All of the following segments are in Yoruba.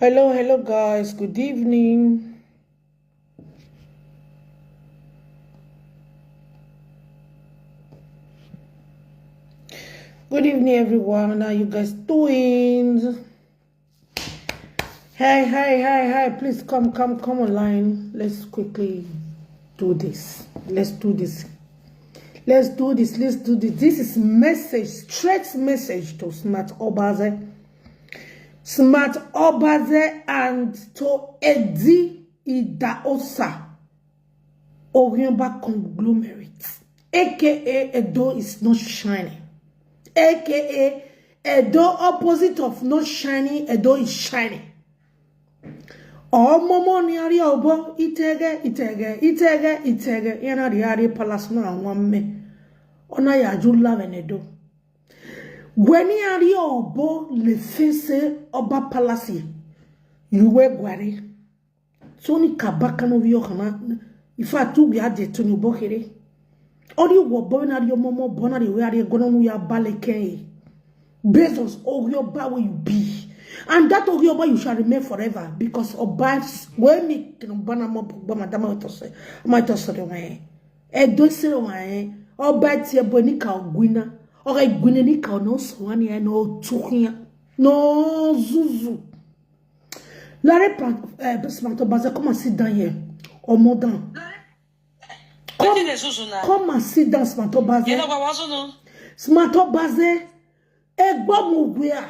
Hello, guys. Good evening. Good evening, everyone. How you guys doing? Hi. Please come online. Let's quickly do this. Let's do this. This is message, straight message to Smart Obaze. And to Edi Idaosa Oriomba conglomerate, aka Edo is not shining, aka Edo opposite of not shining, Edo is shining. Momo ni ari obo itege yana riari palace na wamme ona ya jula venedo. When you are obo le fese oba palace, you were guari. Tony kabaka no vio kama. If I tu biya de Tony bokere. Ori wo bona ri momo bona ri we ari gono nu ya baleke. Bezos ogyo ba where you be. And that ogyo ba you shall remain forever because oba when me bana mo ba madama to say. Ma to say we. E do se we. Oba tie boni ka ogwina. Okay, Gwyneni ka no swani no tukia no zuzu. L'arrêt Smart Obaze, comment sit dans hier au modant. Comment sit dans Smart Obaze? Smart Obaze e gbo mugwea.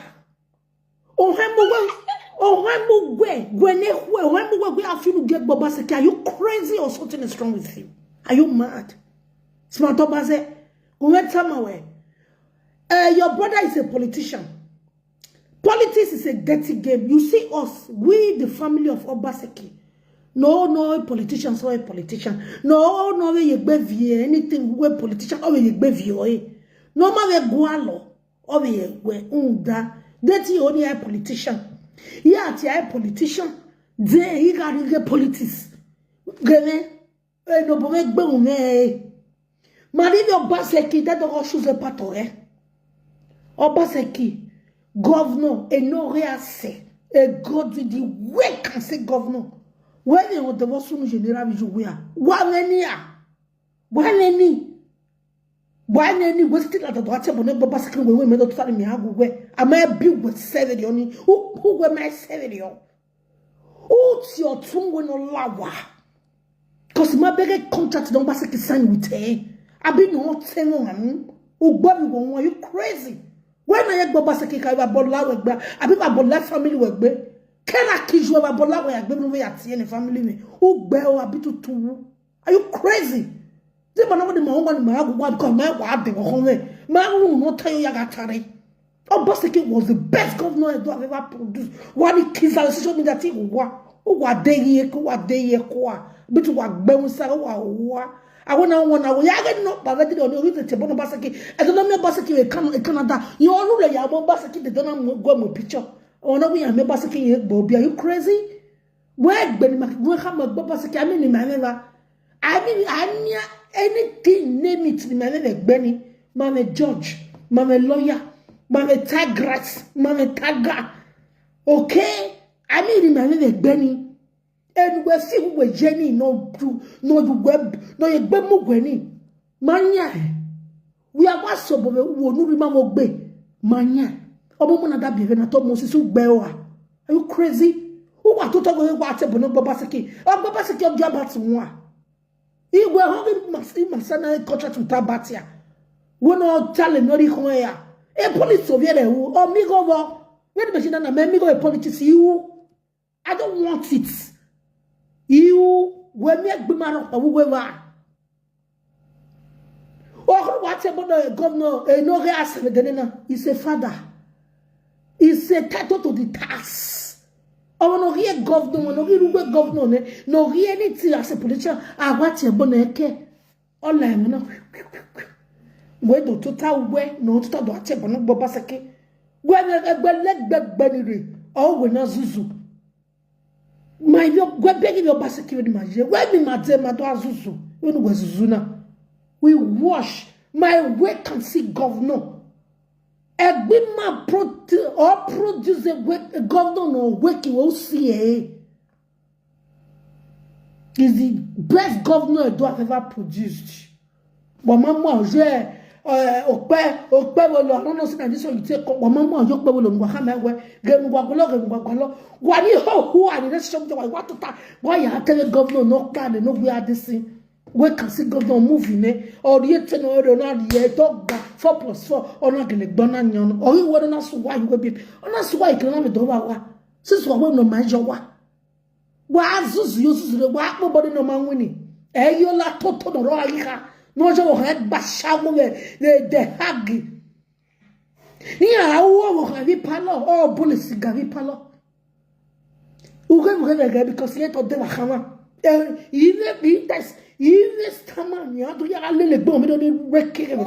Are you crazy or something is wrong with you? Are you mad? Smart Obaze, your brother is a politician. Politics is a dirty game. You see us, we the family of Obaseki. No, politicians or a politician. No, we yegbe anything we politician or we yegbe no ma we gualo or we unda. Dirty only a politician. Yeah, a politician. There he got the politics. Gene, no bomek beune. Marivi Obaseki that don't choose a patore. Obaseki, governor, et non réassé, et God dit, ouais, quand c'est governor, ouais, mais on devrait son général jouer. Waneni, what's still at the droite, but not Obaseki, we made up for me. I may be with 70 only. Who were my 70? Who's your tongue when no lava? Because my big contract don't Obaseki sign with her. I've been not saying one. Oh, Bobby, are you crazy? When I get Obaseki, I have Bola Wegba, I have a Bola family Wegbe. Can I kiss you about Bola Wegbe at the family? Who bear a bit to? Are you crazy? They were not the moment my one come my wife, they were home. My will not tell you Yagatari. Obaseki was the best governor I have ever produced. One of the kids are showing that he was. What day, what day, but what Bemusa. I want to yaga no bagadi on the reason to Bonabasaki. I don't know Basaki in Canada. You all know ya Basaki, they don't go with picture. Or no, we are Basaki, Bobby. Are you crazy? Where Ben Basaki? I mean, anything name it in my name, Benny, Mama George, Mama Lawyer, Mama Tagras, Mama Taga. Okay? I mean, in my name, Benny. And we see we Jenny no web no ye gbemu gweni manya we are what so bo wo nu rima mo gbe manya obo mo na da bi na to mo sisu gbe o. Are you crazy? Who want to talk about what no Obaseki? Obaseki of Jabat one. He will have masana contract with Tabatia. We no tell no ri kon ya. E police of here who o mi go wo. We the machine na me go a politics you. I don't want it. You when me gbimaro awuwewa what about the governor no reas is a father is a title to the tax. Oh no here governor no here governor no here anything as a politician what about eke all I no we do total we no total do ate bono Obaseki we egbelegbenire oh we na zuzu. My go begging your Obaseki with my where be my do azuzu when was zuna we wash my way can see governor Egbima produce a governor or working OCA. Is the best governor Edo have ever produced. But mama, okpe I don't know say this one you take mama yo pe lo ngwa kama we ge ngwa golo wani who are the something what to ta why you tell governor no card no we are this we can see governor moving or you tell no na the talk 4+4 or not gele gbona nyan or you were not so why you go be na so why can na me do wa since we no measure wa zuzu yuzu wa nobody no man winning yo la toto no ro ayika no je wo head bashago the hag ni awo wo vi palo o police gavi palo uge because let of them khama even stama ni ado ya le gbon mi do ni rekere we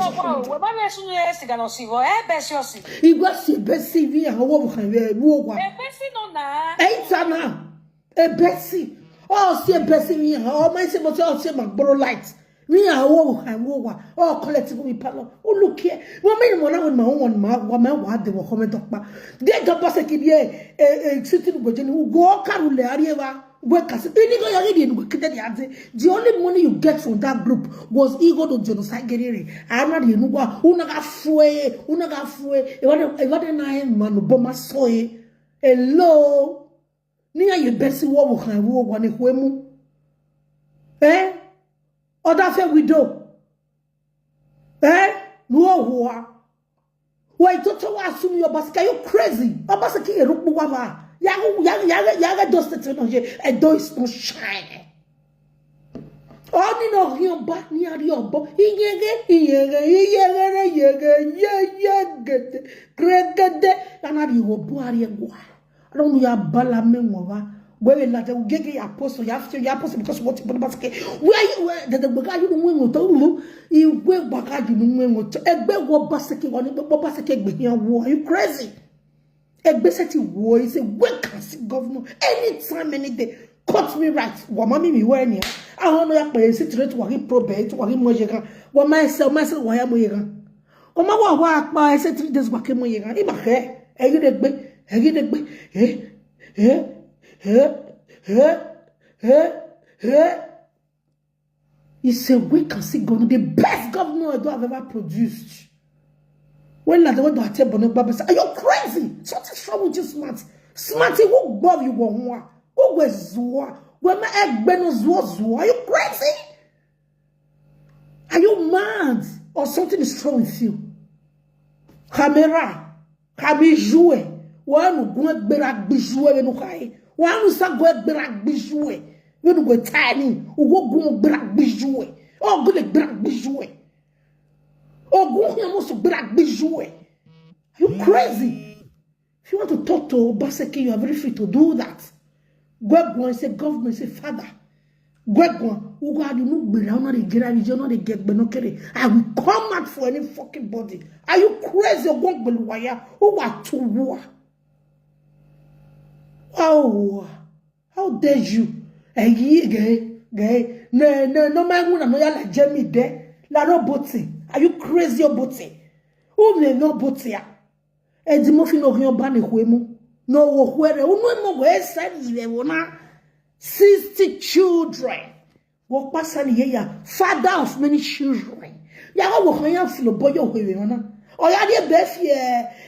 ba be sunu siga no sivo be siosi igwa si be si vi awo wo kan we wo be si no na eitana ebesi oh si ebesi mi o ma se mo se magboro light mi awo kan wo wa oh collective mi palo o look here wo me mo na won ma wa de wo comment pa de ga boss ki die sitting go jeni go karule ariwa we kasi ini go yari de go kide de the only money you get from that group was ego to genocide gerere ana de nu gwa una ga fue e wa de na man bo ma soe hello ni aye besi wo kan wo ne hwemu other fe widow no hoa why toto wa assume your basket you crazy obasaki erukpu wa ba ya do state no je e do is no shine oni no hion ba ni ari obo iyege gregede anari obo ari egwa don't ya bala menwa where la de gege apostle ya apostle because what but basket where the baga you no nwe to igwe baga you no nwe to egbe wo basket woni bo basket gbe yan wo are you crazy egbe seti wo is a vacancy governor anytime any day cut me right wo mami mi we ni ahun no ya pe straight wa probate wa mo je kan wo ma se wa ya mo ye kan o ma wa pa 3 days wa ke mo ye kan iba he egide It's a vacancy governor, the best governor I have ever produced. When I went to tell Bono say, are you crazy? Something's wrong with you, smart. Smarty, who above you who was Zua? When my egg benos was Zua? Are you crazy? Are you mad? Or something is wrong with you? Camera, Kami joué. One go berak bijoué no kai. One sa go berak bijoué. We no go tiny. Go berak bijoué. Oh go berak bijoué. Oh go here must berak bijoué. Are you crazy? If you want to talk to Obaseki, you are very free to do that. Go and say government, say father. Go who God you no be around the get you no dey get benokere. I will come out for any fucking body. Are you crazy? Go beluwaya. Who are to war? Oh, how dare you? Gay. No man wuna no ya la Jamie there. La no boti. Are you crazy or boti? Who may no boti ya? E di mo fi no rion ba ne hwemu. No wo hwere. Unu mo go send you wona 60 children. Wo pasa ni ya father of many children. Ya go wo kan ya filo boyo hwewe wona. Oya de befie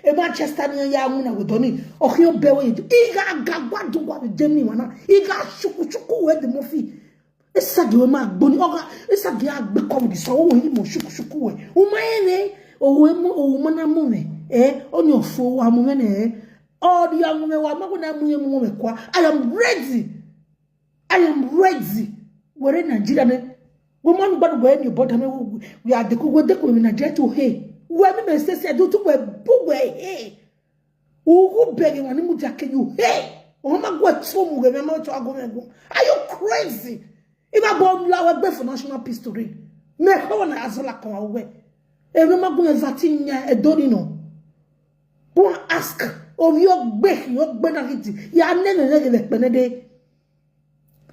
e Manchester ni ya mu na wodoni o hion bewe iga gagwadu wa Germany wana iga shuku we de mofi esagi we ma gboni oga esagi agbe kom di so wo yi mo shuku we o mayene o mo na mu me oni ofo wa mu me all the young men wa ma na mu ye mu me kwa I am ready where Nigeria ne wo man gbadu go any border me we are the go de ko Nigeria to hey when me say do to we bu we hey who begging when mu jake you hey o ma go to mu we ma to ago are you crazy if I bomb la we for national peace to read me how na azola kan we e ma go zatinya e doni no go ask of your gbe na kiti ya nene penede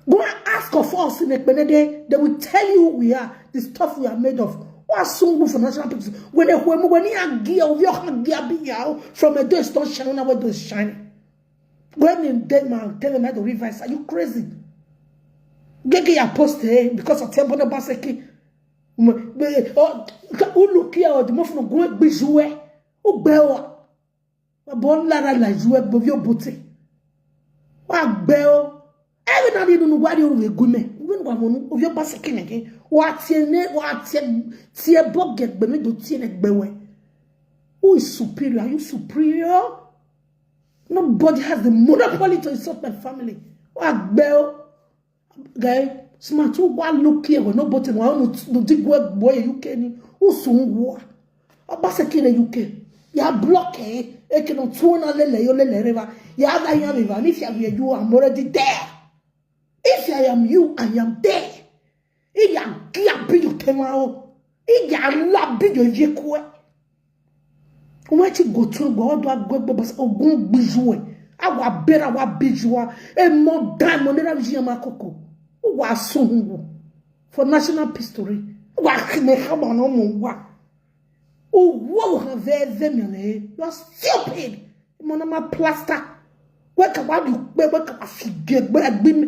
go ask of us in the penede they will tell you who we are the stuff we are made of. What song for national pictures? When you gear of your gear from a day start shining, now where shining. When in Denmark, tell them how to revise. Are you crazy? Get your post because of temple the basiki. Who look here or the most of go be joué? Who bear? A bon lara la joué of your booty. What bear? Every night you don't know what you will go me. Even one of your basiki again. What's your name? What's your bucket? But me do tea bewe. Who is superior? Are you superior? Nobody has the monopoly to insult my family. What bear? Guy, smart who one look here when nobody want no dig work boy UK ni who soon war. Obaseki in the UK. Ya block e can turn on le river. Ya I am even if you I'm already there. If I am you, I am there. If you are big you tomorrow. If you are love big you yekwe. What you go to God do go bas ogun bijoué. Awa bera wa bijouwa e mo dan mo nera via makoko. Wa sungu for national history. Wa me khaba no mo wa. O wo have them you are stupid. Mo na ma plaster. We ka wa du we ka fige gbe agbi me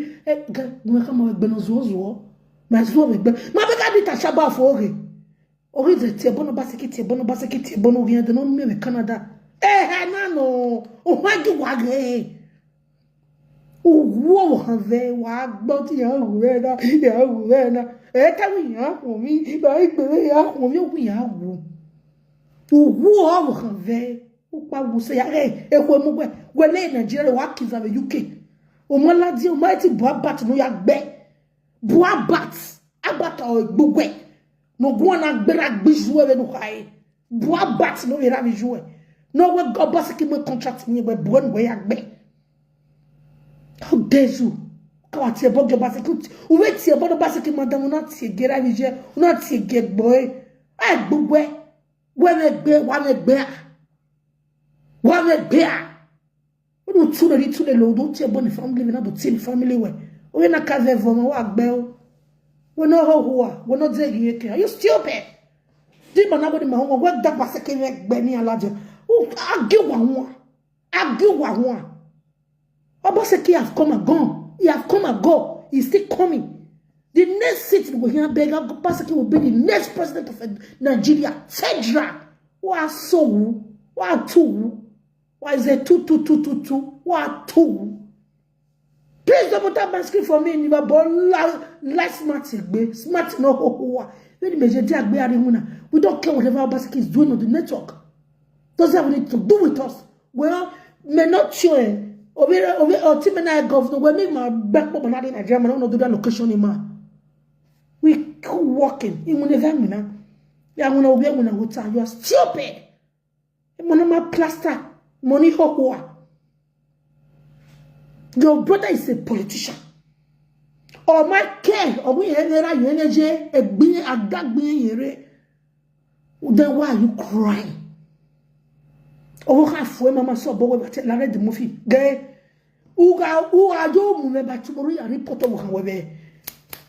ka ma gbe no zo. Ma zo be. Ma be ka di ta shaba for ore. Ori ze tie bono basiki bono rien de no me Canada. No. O wa gi wa ge. Uwo have wa gbọ́ ti ya wu na. Ka wi ya ko mi ba igbe ya ko mi wi ya wu. Uwo have o pa wu se ya e ko mu gbe we le Nigeria wa kiza be UK. O mo la di o ma ti bo abat no ya gbe. Bo abat o gbogbo. No go na gbera gbijou e no kai. Bo abat no era mi jouer. No we go basiki me contract me we bo no ya gbe. How dare you? Quand tu es bon, tu vas écouter. Où est-ce que tu es parce que madame, on a tiré guerre, on a tiré guerre, boy. Ah, bouboué. One nous tournons tous les lots, tu es bonne famille, maintenant, tu es une famille, ouais. On est dans la cave, vraiment, ouais, belle. On a on a dit, are you stupid? Dis-moi, on a dit, on va dire parce que est béni à la Dieu. Ou, argue, Obaseki have come and gone. He have come and go. He's still coming. The next sitting will hear beggar. Obaseki will be the next president of Nigeria. Federal. What so? What two? Why is it two? What two? Please don't put up my screen for me. You are born like smart. Smart no ho. We don't care whatever Obaseki is doing on the network. Doesn't have anything to do with us. Well, may not sure. Over Timena governor, we make my back up in Nigeria, I don't do that location in ma. We keep walking. You will never know. You are stupid. You plaster. Money ho. Your brother is a politician. Or my care, or we have energy, a being a dark being. Then why are you crying? Oh, halfway, Mama saw Bobo, but I read the movie. Gay, who are you, Mumba, tomorrow? I report over however.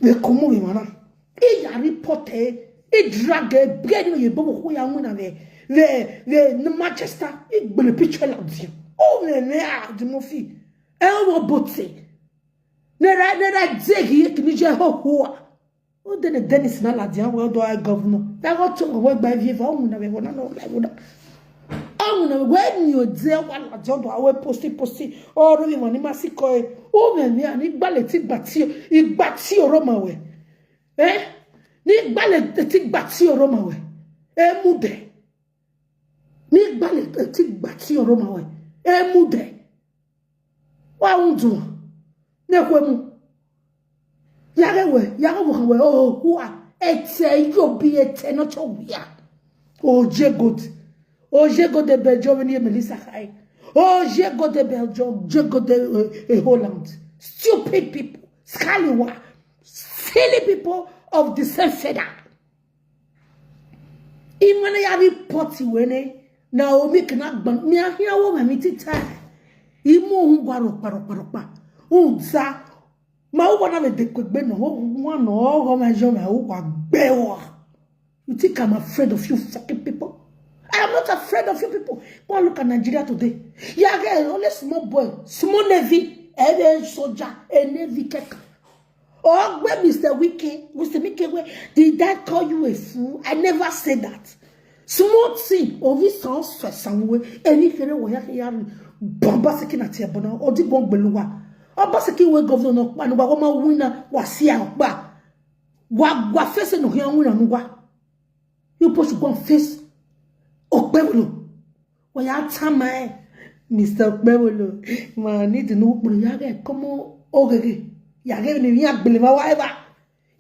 The Comu, man. A report, a drag, a bread, you bobo, who are one of the Manchester, it will be picture of you. Oh, the movie. Elmo Botse. Nera dig here, can you just ho? Oh, then the Dennis Naladian, well, do I governor? That got to work by Viva, I will not know. When you there, one I don't know, posty, or even when must call oh, man, ni balletic batio Romawe. Eh? Ni balletic batio Romawe. Mude. Ni balletic batio Romawe. Mude. What won't do? Nequemu. Yarewe, oh, who are you'll be a tenor. Oh, Jegod. Oh, j'ai got de Belgium and Melissa High. Oh, j'ai got de Belgium, j'ai got de Holland. Stupid people, scallywa, silly people of the same feather. Even when I report you, now we cannot ban me. I hear woman meet time. Imu paro. Unza, ma wana me de quick ben one or my joma who are bewa. You think I'm afraid of you fucking people? I am not afraid of you people. Go and look at Nigeria today. Yeah, again, only small boy, small navy, and soldier, a navy kek. Oh, where Mr. Wiki, did that call you a fool? I never said that. Small thing, of this house for some way, any kind of way, Bombasiki at Yabona, or the Bombelua. Or Basiki way governor, and Wama winner was here. What facing no young winner? You supposed to go and face Okbewolo. When you time, Mr. Okbewolo, man, need to know, but you come on, okay. You giving me a believe whatever.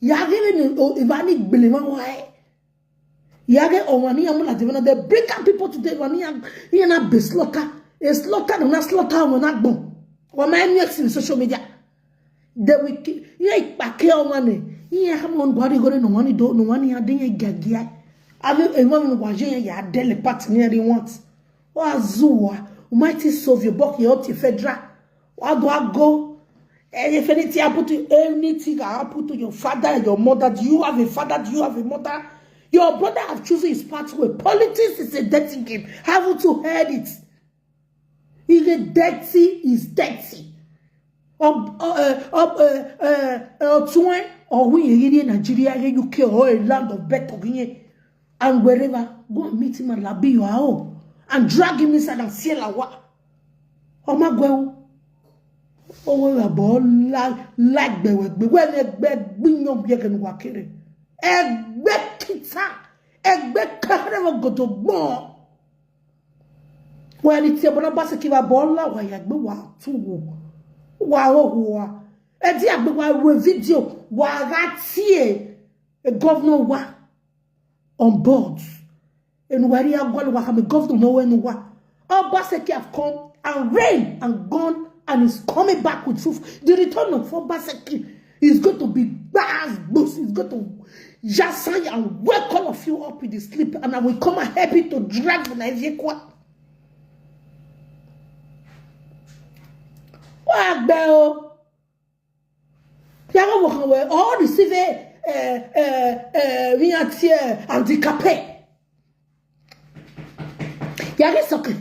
You giving if I need believe why. You get on one year, they bring up people today. 1 year, not be slaughter. A slaughter and not slaughter when not born. What my next in social media. They will you back here money. You have one body going no money, don't no money. I didn't get here. I will a woman watching ya daily part nearly once. What Zua, mighty Soviet book, your federal. What do I go? And if anything happened to anything happened to your father and your mother, do you have a father? Do you have a mother? Your brother have chosen his pathway. Politics is a dirty game. Haven't you heard it? Dirty is dirty. Or we in Nigeria, UK, or a land of better, and wherever, go and meet him and labi your own and drag him inside and see la wa. Oh my God. Oh, we are born like the when a bed bring up yagan wakere. A bed kita, a bed carrier go to born. When it's a bonabasikiva bola, why I go out too. Wow, a dear boy video, while that's here, a governor wa on board. And where you are going to have a governor nowhere no wa. All Basaki have come and rain and gone. And is coming back with truth. The return of Basaki is going to be bad boost. It's going to just say and wake all of you up with the sleep. And I will come and help you to drag the Ivie Eriyo. What bell? All receive handicapé. Y'a soke.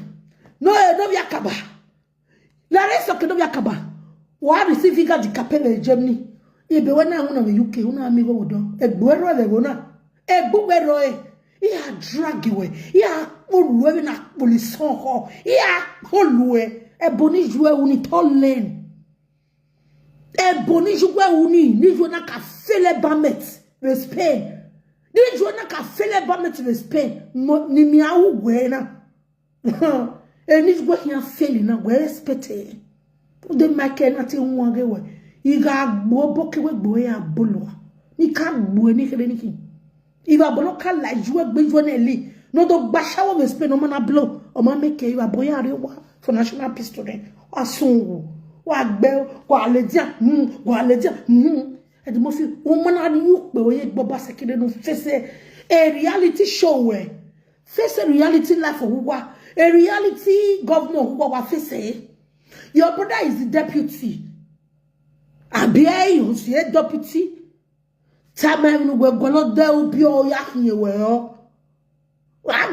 No, yakaba. La reste que no yakaba. Wa receive figure di capelle Germany. E be wana una we UK una amigo wodo. E buero le wona. E buero e. Ya drag we. Ya oluwe na police ho. Ya oluwe. E boni jouer uni tolen. E boni jouer uni ni jouer na ka fele bamet le Spain. Ni jouer na ka fele bamet le Spain. Ni miawu we na. And it's what you're failing now. We're respected. The market nothing one away. You got book away boy and bulwa. You can't do anything. If a block like you are big one elite, no dog bashaw will spend no man blow or man make you a boy for national peace today. Or soon. What bell, what ledia, what ledia, and the most woman are you, but we Baba Sakino face a reality show where face a reality life for who. A reality governor who was facing. Your brother is the deputy. Abia you see a deputy. Tamen we gonna do be all yakin well. Why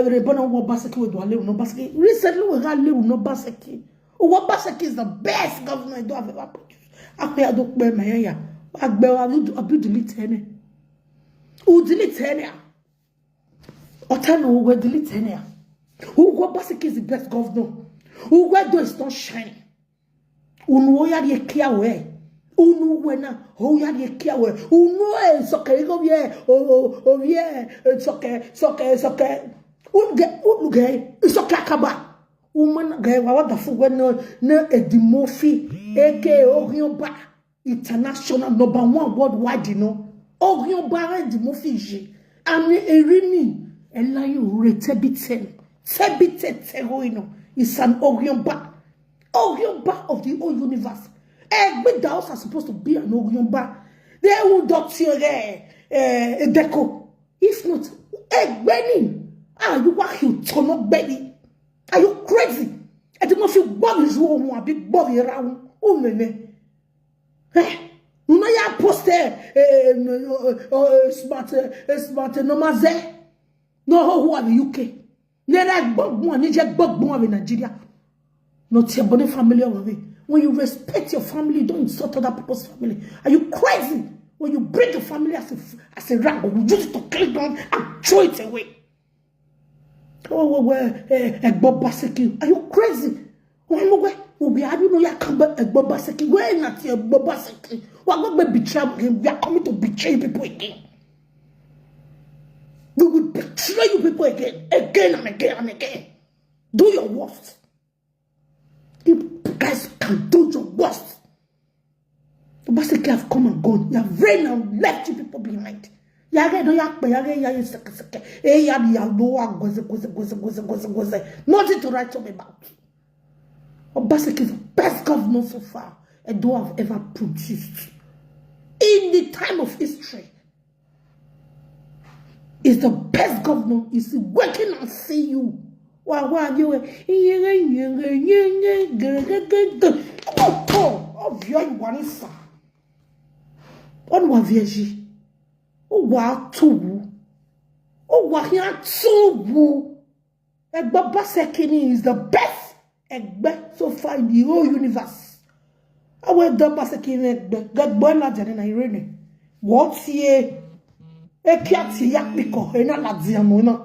we born on Basaki with one little no Basaki? Recently we got little no Basaki. What Basaki is the best governor I do have ever produced. I don't bear my hair. I do delete any. Who delete her? Otano will delete her. Who go Basiki is the best governor? Who go do is not shining? Who ya the care way? Who know when? Who ya the care way? Who know it's okay? Go yeah, oh yeah, it's okay, it's okay, it's okay. Who get? It's okay, kaba. Woman, guy, what the fuck? No, a demofi, aka Orionba, international #1 worldwide, you know. Orion Barre de Mofiji, and Erini, and Lion Retebiten, Tebiten, is an Orion Bar of the whole universe. Every house are supposed to be an Orion Bar. They will doctor a deco. If not, Benny, you walk you turn up belly. Are you crazy? I don't know if you body is one big body around. Oh, man. No ya poster smart no maze. No who are the UK. Nera gbogbo ni je gbogbo of Nigeria. Not your body family of it. When you respect your family, don't insult other people's family. Are you crazy? When you break your family as a rag, you use it to click down and throw it away. Oh, Bob Baseki. Are you crazy? We are you know you come back Bob Baseki. Where not your Bob Baseki? We're going to betray him. We are coming to betray people again. We will betray you people again and again. Do your worst. You guys can do your worst. The Basiki have come and gone. You have reigned and left you people behind. Nothing to write home about. Obaseki is the best governor so far Edo have ever produced. In the time of history. Is the best governor. Is working and see you. Wow, you oh, on wa vieji. Oh, wa tubu. Oh, wa hian tubu. Egba Basekini is the best egbe so far in the whole universe. I went to Basekini egbe. God born na jane na irene. What ye? Ekiati yakbiko ena la diamo na.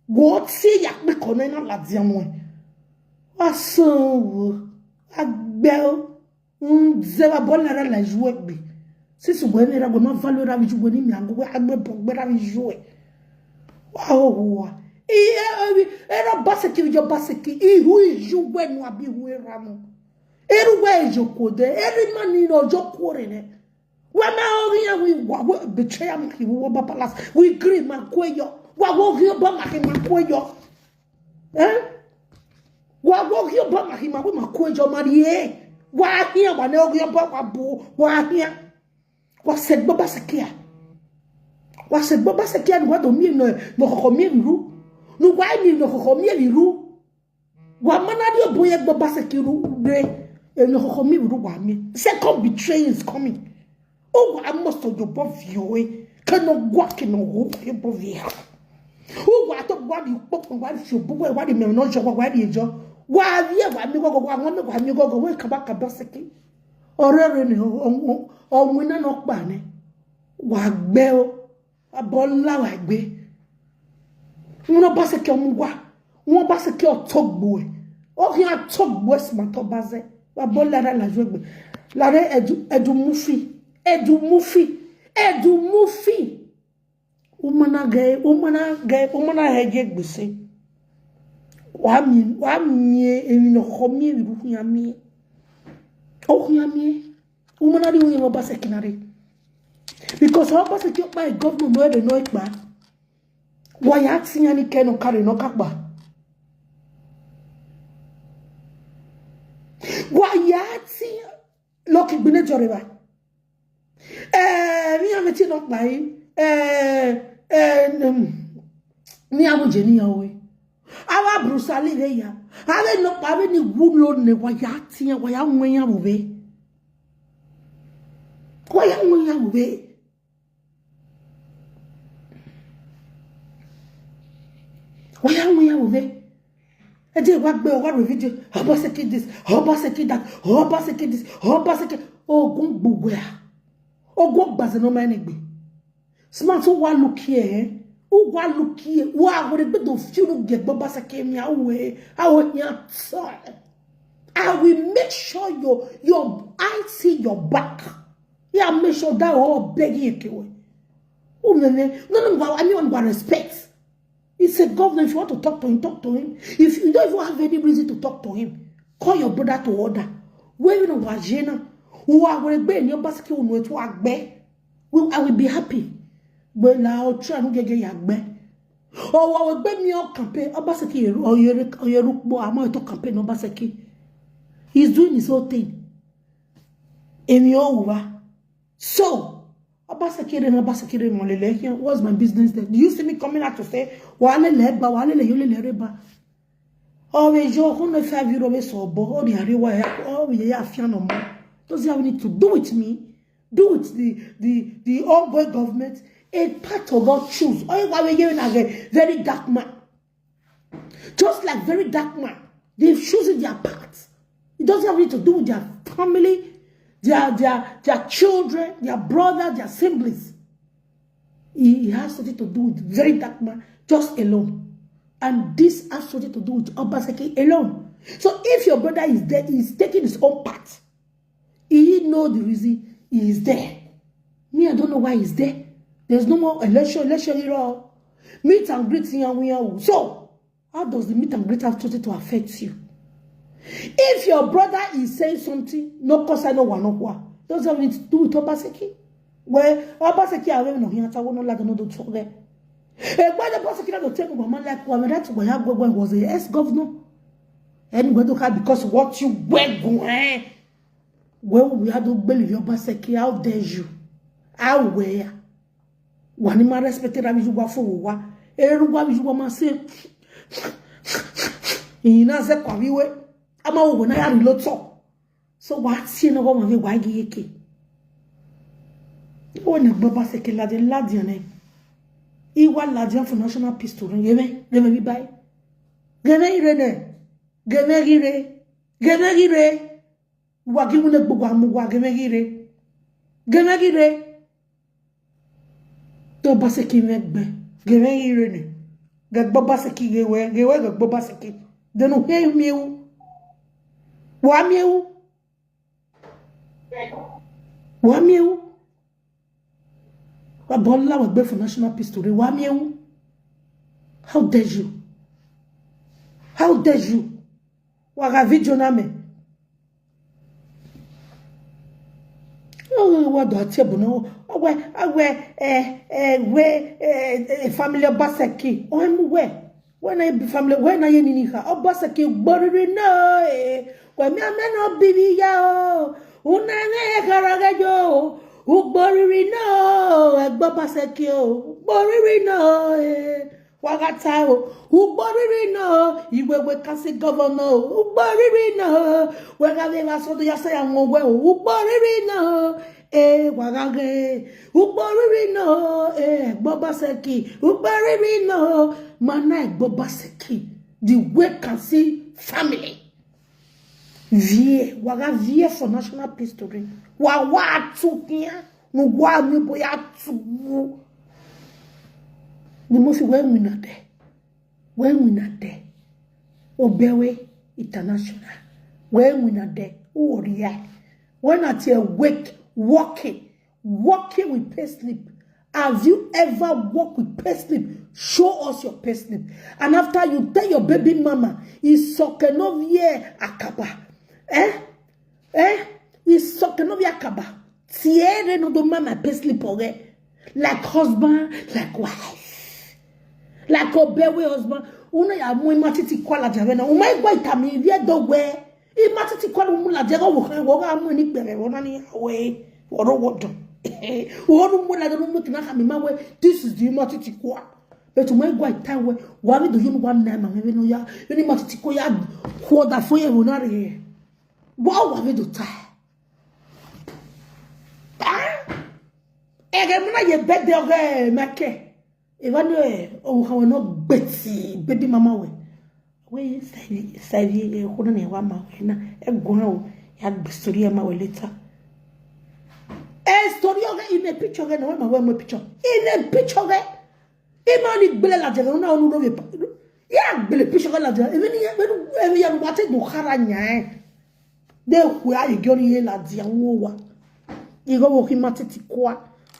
What ye yakbiko ena la diamo. Aso agbel zera bonera la jouer bi. Si su wenera go ma valora bi jouer ni mi ango agbe bogbera bi jouer. Wow. Era Baseki jo Baseki ihu iju wenu abi hu eramo. Eru we jokode, eri mani no jokore ne. We betray him. We agree, Makoyo. What will you bang him, Makoyo? Eh? What will you bang him, Makoyo, Marie? Why here, one of your babu? Why here? What said Babasakia? What said Babasakia? What do you mean? No, Homiru? No, why me no Homiru? What manadio boy Babasakiru? No Homiru, second betrayal is coming. Oh, I must have your both you. Cannot walk in a hope above here. Oh, I thought what you put and what you book, what you may not show what you do. Why, yeah, why you go, why you go away, come back a basket. Or winner not banny. Why, bell, a bon like be. No basket on what? One basket talk boy. Oh, here talk west my top bazet. A bon ladder like rugby. Lare edu mufi. Edu mufi. Umana heje gbese. Wa mi emi no khomi ru nyami. O nyami. Umana ri unye ba sekinare. Because how ba sekio by government no dey know ipa. Wa ya tinya ni ke no kare no kakba. Wa ya tinya loki gbine joreba. Mi ameti no by ni amuje ni yawe awa brusali re ya ave no pa ni gulo ne wa ya tia wa ya nwenya bobe wa ya nwenya bobe ede wa gbe wa video obaseki this obaseki that obaseki this obaseki ogun gbogbo ya ogun gbaze no ma ni gbe smart wa look here who wa look here wa go be do feel get Baseki mi awe ya I will make sure your I see your back. Yeah, make sure that all begging you. Oh no, I mean one respect. It's a governor. If you want to talk to him, talk to him. If you don't even have any reason to talk to him, call your brother to order. Where you know wajena, who are going to be in your Baseki will to agbe. I will be happy. But now try to get yagbe. Oh, I will be me on campaign. Baseki or Yerukbo. I'm going to campaign on Baseki. He's doing his own thing. In your over. So, Baseki and Baseki Molele, what's my business then? Do you see me coming out to say, Wale leba, wale le yule leba? Oh, we jo, who know 5 euro so bo, oh, the Ariwa, oh, we are fian no more. Does he have anything to do with me? do with the ongoing government, a part of God choose. Or you are giving a very dark man. Just like very dark man, they've chosen their path. It doesn't have anything to do with their family, their children, their brother, their siblings. It has something to do with very dark man, just alone. And this has something to do with Obaseki alone. So if your brother is there, he's taking his own path. He know the reason he is there. Me, I don't know why he's there. There's no more election at all. Meet and greet here. So, how does the meet and greet have something to affect you? If your brother is saying something, no cause I know one, doesn't have anything to do with Obaseki. Where Obaseki are no here, I won't like another talk there. Why the Obaseki to take over man like when that was a ex-governor? And because what you were going, well, we had to believe your Obaseki, how dare you? How where? One in my respected Abijuba for everyone is woman say, in a Zekaviwe, I'm all when I had a lot of. So what's in a woman of a iye-eki? When a Obaseki ladian, he was ladian for national peace to ring. Give me by. Genegire. Wagimune Bugamu, Genegire. To Baseki Megbe, Genegire. Get Bobaseki, get Bobaseki. Then who hear me? Wamiu? A bolla was built for national peace to Wamiu. How dare you? How dare you? Wagavijoname. Oh, what do I tell you? No, family of Baseki. Oh, I'm where? When I be family, when I in her, oh, Baseki, Borri no, when me a man of Bibiya, Unane Caragajo, who Borri no, Babaseki, Borri no, Wagatao, who Borri no, you were Cassie governor, who Borri no, where I never saw the Yasayam, who Borri no. Wagage, Ubari no, Bobaseki, Ubari no, Mana Bobaseki, the way can see family. Waga vie for national peace to ring. Wa took here, no mi boya to. The most when we not there, Obewe International, when we not there, oh yeah, when I tell wake. Walking with payslip. Have you ever walked with payslip? Show us your payslip. And after you tell your baby mama, is sokenovie akaba. Is sokenovie akaba. Tiere no do mama payslip ore. Like husband, like wife. Like obewe husband. Una ya mwe matiti kwa la javena. Uma igwa itami vie dowe. I matiti kwa lumula jega woga amwe ni bere. Wona ni hawe. This is the matiti kwa. But my white time where why do you one name and ya any matiti ya quarter for you not here? What have you do tie? Again, you bet the make. If I know, oh, how not Betsy, baby mamma. Where say you couldn't have one man and go and be story my later. Story in a picture again, my picture. In a picture again. Imani Bella Jana, no, yeah, Billy Picture Laja, even if you wanted to Haranya. There, where you go here, Ladia, you go walking Matiti, or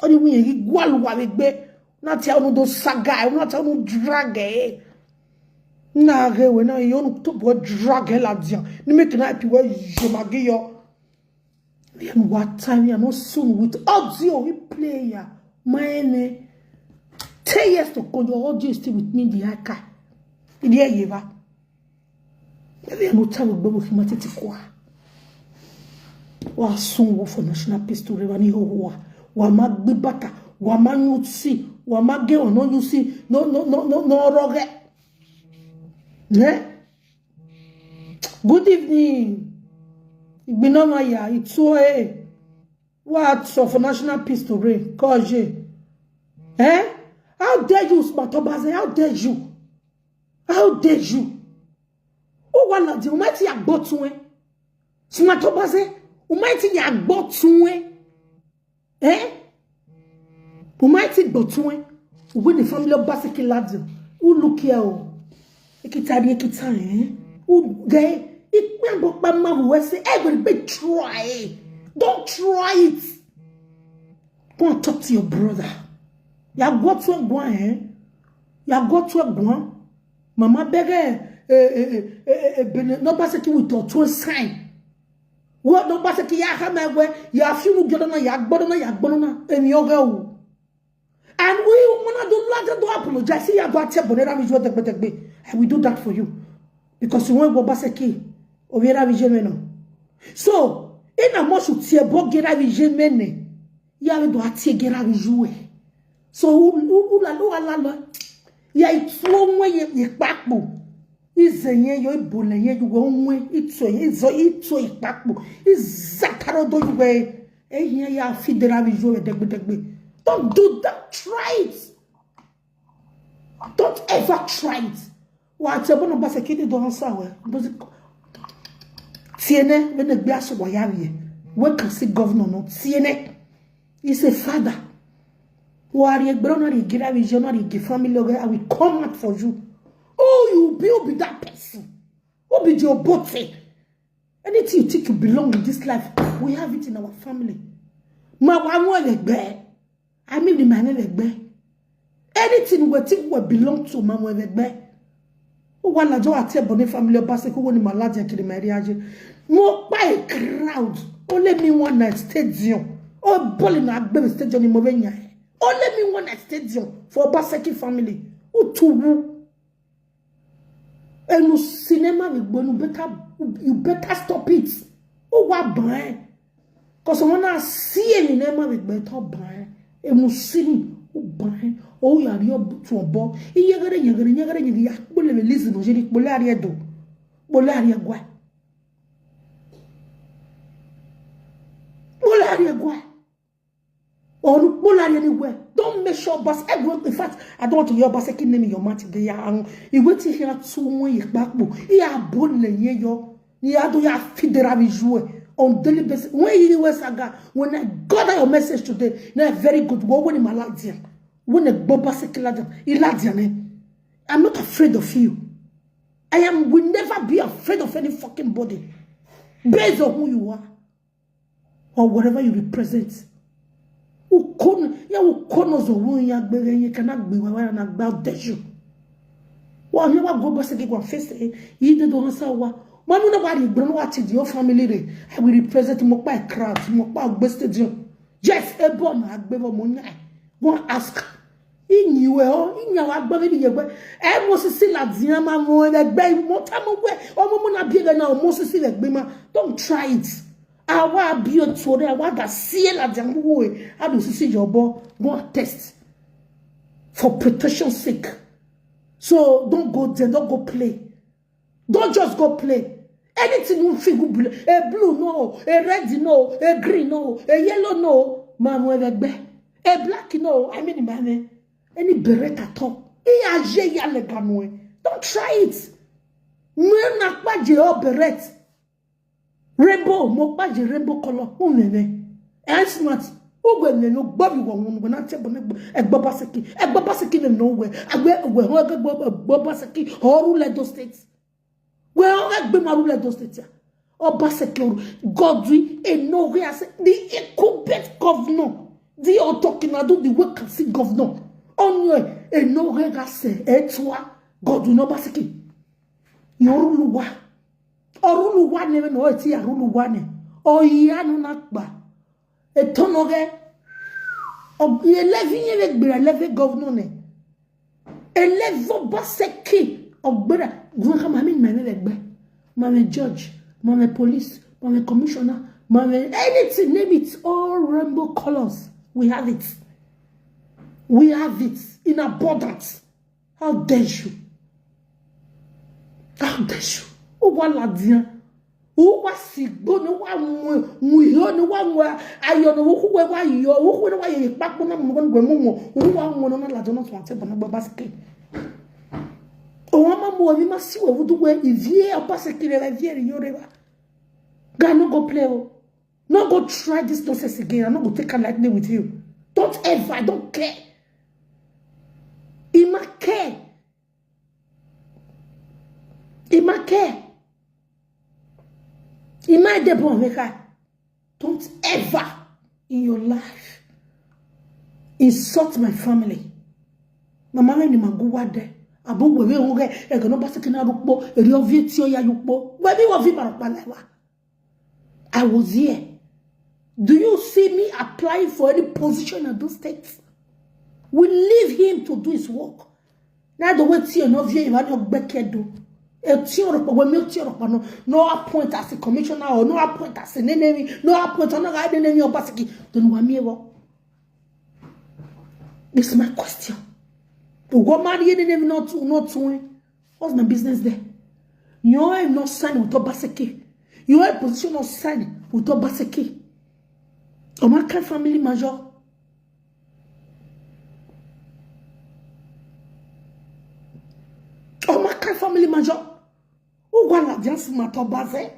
you mean you go with be not tell those saga, not tell no drag. Now, when I own to go drag Ladia, you make an IP where you magio. And what time you are not soon with audio player, my 10 years to go, your audio is still with me, the aka. In the year, there are no time with Bobo Himatiti. Wa soon for national peace to Revani Hoa, Wama Bibata, Wama see, Wama Geo, no, you see, no, Roge. Good evening. Binamaya, it's so What for national peace to reign? Cause eh? How dare you, Smatobaze? How dare you? How dare you? Oh, Wahala Dey, umaiti ya gbotun Smatobaze, umaiti ya gbotun eh? Umaiti gbotun when the family of Basiki lads, who look here, ekita, who gay, it remember Mama who say, everybody try. Don't try it. Go and talk to your brother. You have got to a guan, eh? You have got to a guan. Mama bege, no basiki with your two sign. What no basiki ya hama where you have few gedona, yagbona, and your girl. And we wanna do apologize. See, you got to and we do that for you. Because you won't go basiki. Overa vijemeno. So, ina mo sutie bo gera vijemene. Ya we do atie gera vijue. So la ya itlo nwe ye pakpo. Izenye yo ibolenye you go nwe itso ipakpo. Izakaro do you we ehia ya fidera vijue degbe. Don't do that. Try it. Don't ever try it. Wa te bono basekidi do answer we. Tiene when the glass of Wayavi, when can see governor no Tiene. He's a father. Who are you brother, you get a visionary, you family, I will come out for you. Oh, you be that person. What be your body? Anything you think you belong in this life, we have it in our family. Ma wa like bear. I mean the man like bear. Anything we think we belong to, ma we like bear. Wahala Dey ati ebony family obase ko woni malaje kiri mariage mo pa a crowd only me one night stadium o ball na agbe stadium ni mo be nya only me one night stadium for Obaseki family utuwu enu cinema we gbonu you better stop it o wa ban cause wona see any name we better ban emu sini o ban oh, you are your to a ball. Yagare, listen, Jeric Bolaria do. Bolaria gua. Bolaria gua. Or Bolaria anywhere. Don't make sure, boss. In fact, I don't want to hear boss name in your mouth. You wait to hear 2 weeks back. You are born in yo. You are do your federal visual on daily basis. When you were saga, when I got your message today, now very good. What when in my life, when a boba sekilada, I'm not afraid of you. Will never be afraid of any fucking body. Based on who you are. Or whatever you represent. You cannot be about you. Well, never go back and face it. You don't say what. Man, nobody bring what your family. I will represent more by crowd, more by bested you. Yes, a bomb, I bever money. Go ask. In you, in your above, I must see like Ziama more like bay, more time away, or Mona Bigger now, most see like Bima. Don't try it. I want to be a tour, I want to see like Jamboy. I don't see your boy, go test for protection sake. So don't go there, don't go play. Don't just go play. Anything you feel blue, a blue no, a red no, a green no, a yellow no, man, a black no, I mean, man. Any beret at all. Don't try it. Beret. Rainbow, mokbaji rainbow color. Unene. And smart. Ugwe no Bobby one when I tell a Babaseki nowhere. I wear Babaseki or Ledo States. Well, I've been my Ledo States. Obaseki, Godry, and nowhere. The incumbent governor. The all talking, I do the work and see governor. On your and no regase etwa God will not basiki. Yoruluwa. Oruluwa never know it here, Ruluwane. O Yanu Nakba. A tonoge of 11 years, governor. 11 baseki of better. Mama judge, mama police, mama commissioner, mama anything, name it, all rainbow colors. We have it. We have it in abundance. How dare you? How dare you? Oh, Wahala Dey. who was sick, no one, we no one, I don't know who were you, who were you, back when I'm going to move, who one on la don't want to basket. Oh, mamma, we must see what would do Ivie or Pasaki, Ivie Eriyo. God, no go play. No go try this nonsense again. I'm not going to take a lightning with you. Don't ever, I don't care. Il m'a care. Il m'a care. Il m'a aidé pour avec elle. Don't ever in your life insult my family. Ma mama ni maguwade. Abu wewe onge e gono ba sekina rukpo eri ovie ti oya yukpo. Webi wo vi marapa lewa. I was here. Do you see me applying for any position in those states? We leave him to do his work. Now the way ti no vie iwa no gbekedo. No appoint as a commissioner or no appoint as an enemy, no appoint on a enemy or basiki. Don't want me. This is my question. To go marry an enemy not to what's my business there? You are not signing with Obaseki. You are a position of signing with Obaseki. Or my family major. Or my family major. Ou la diance mato base.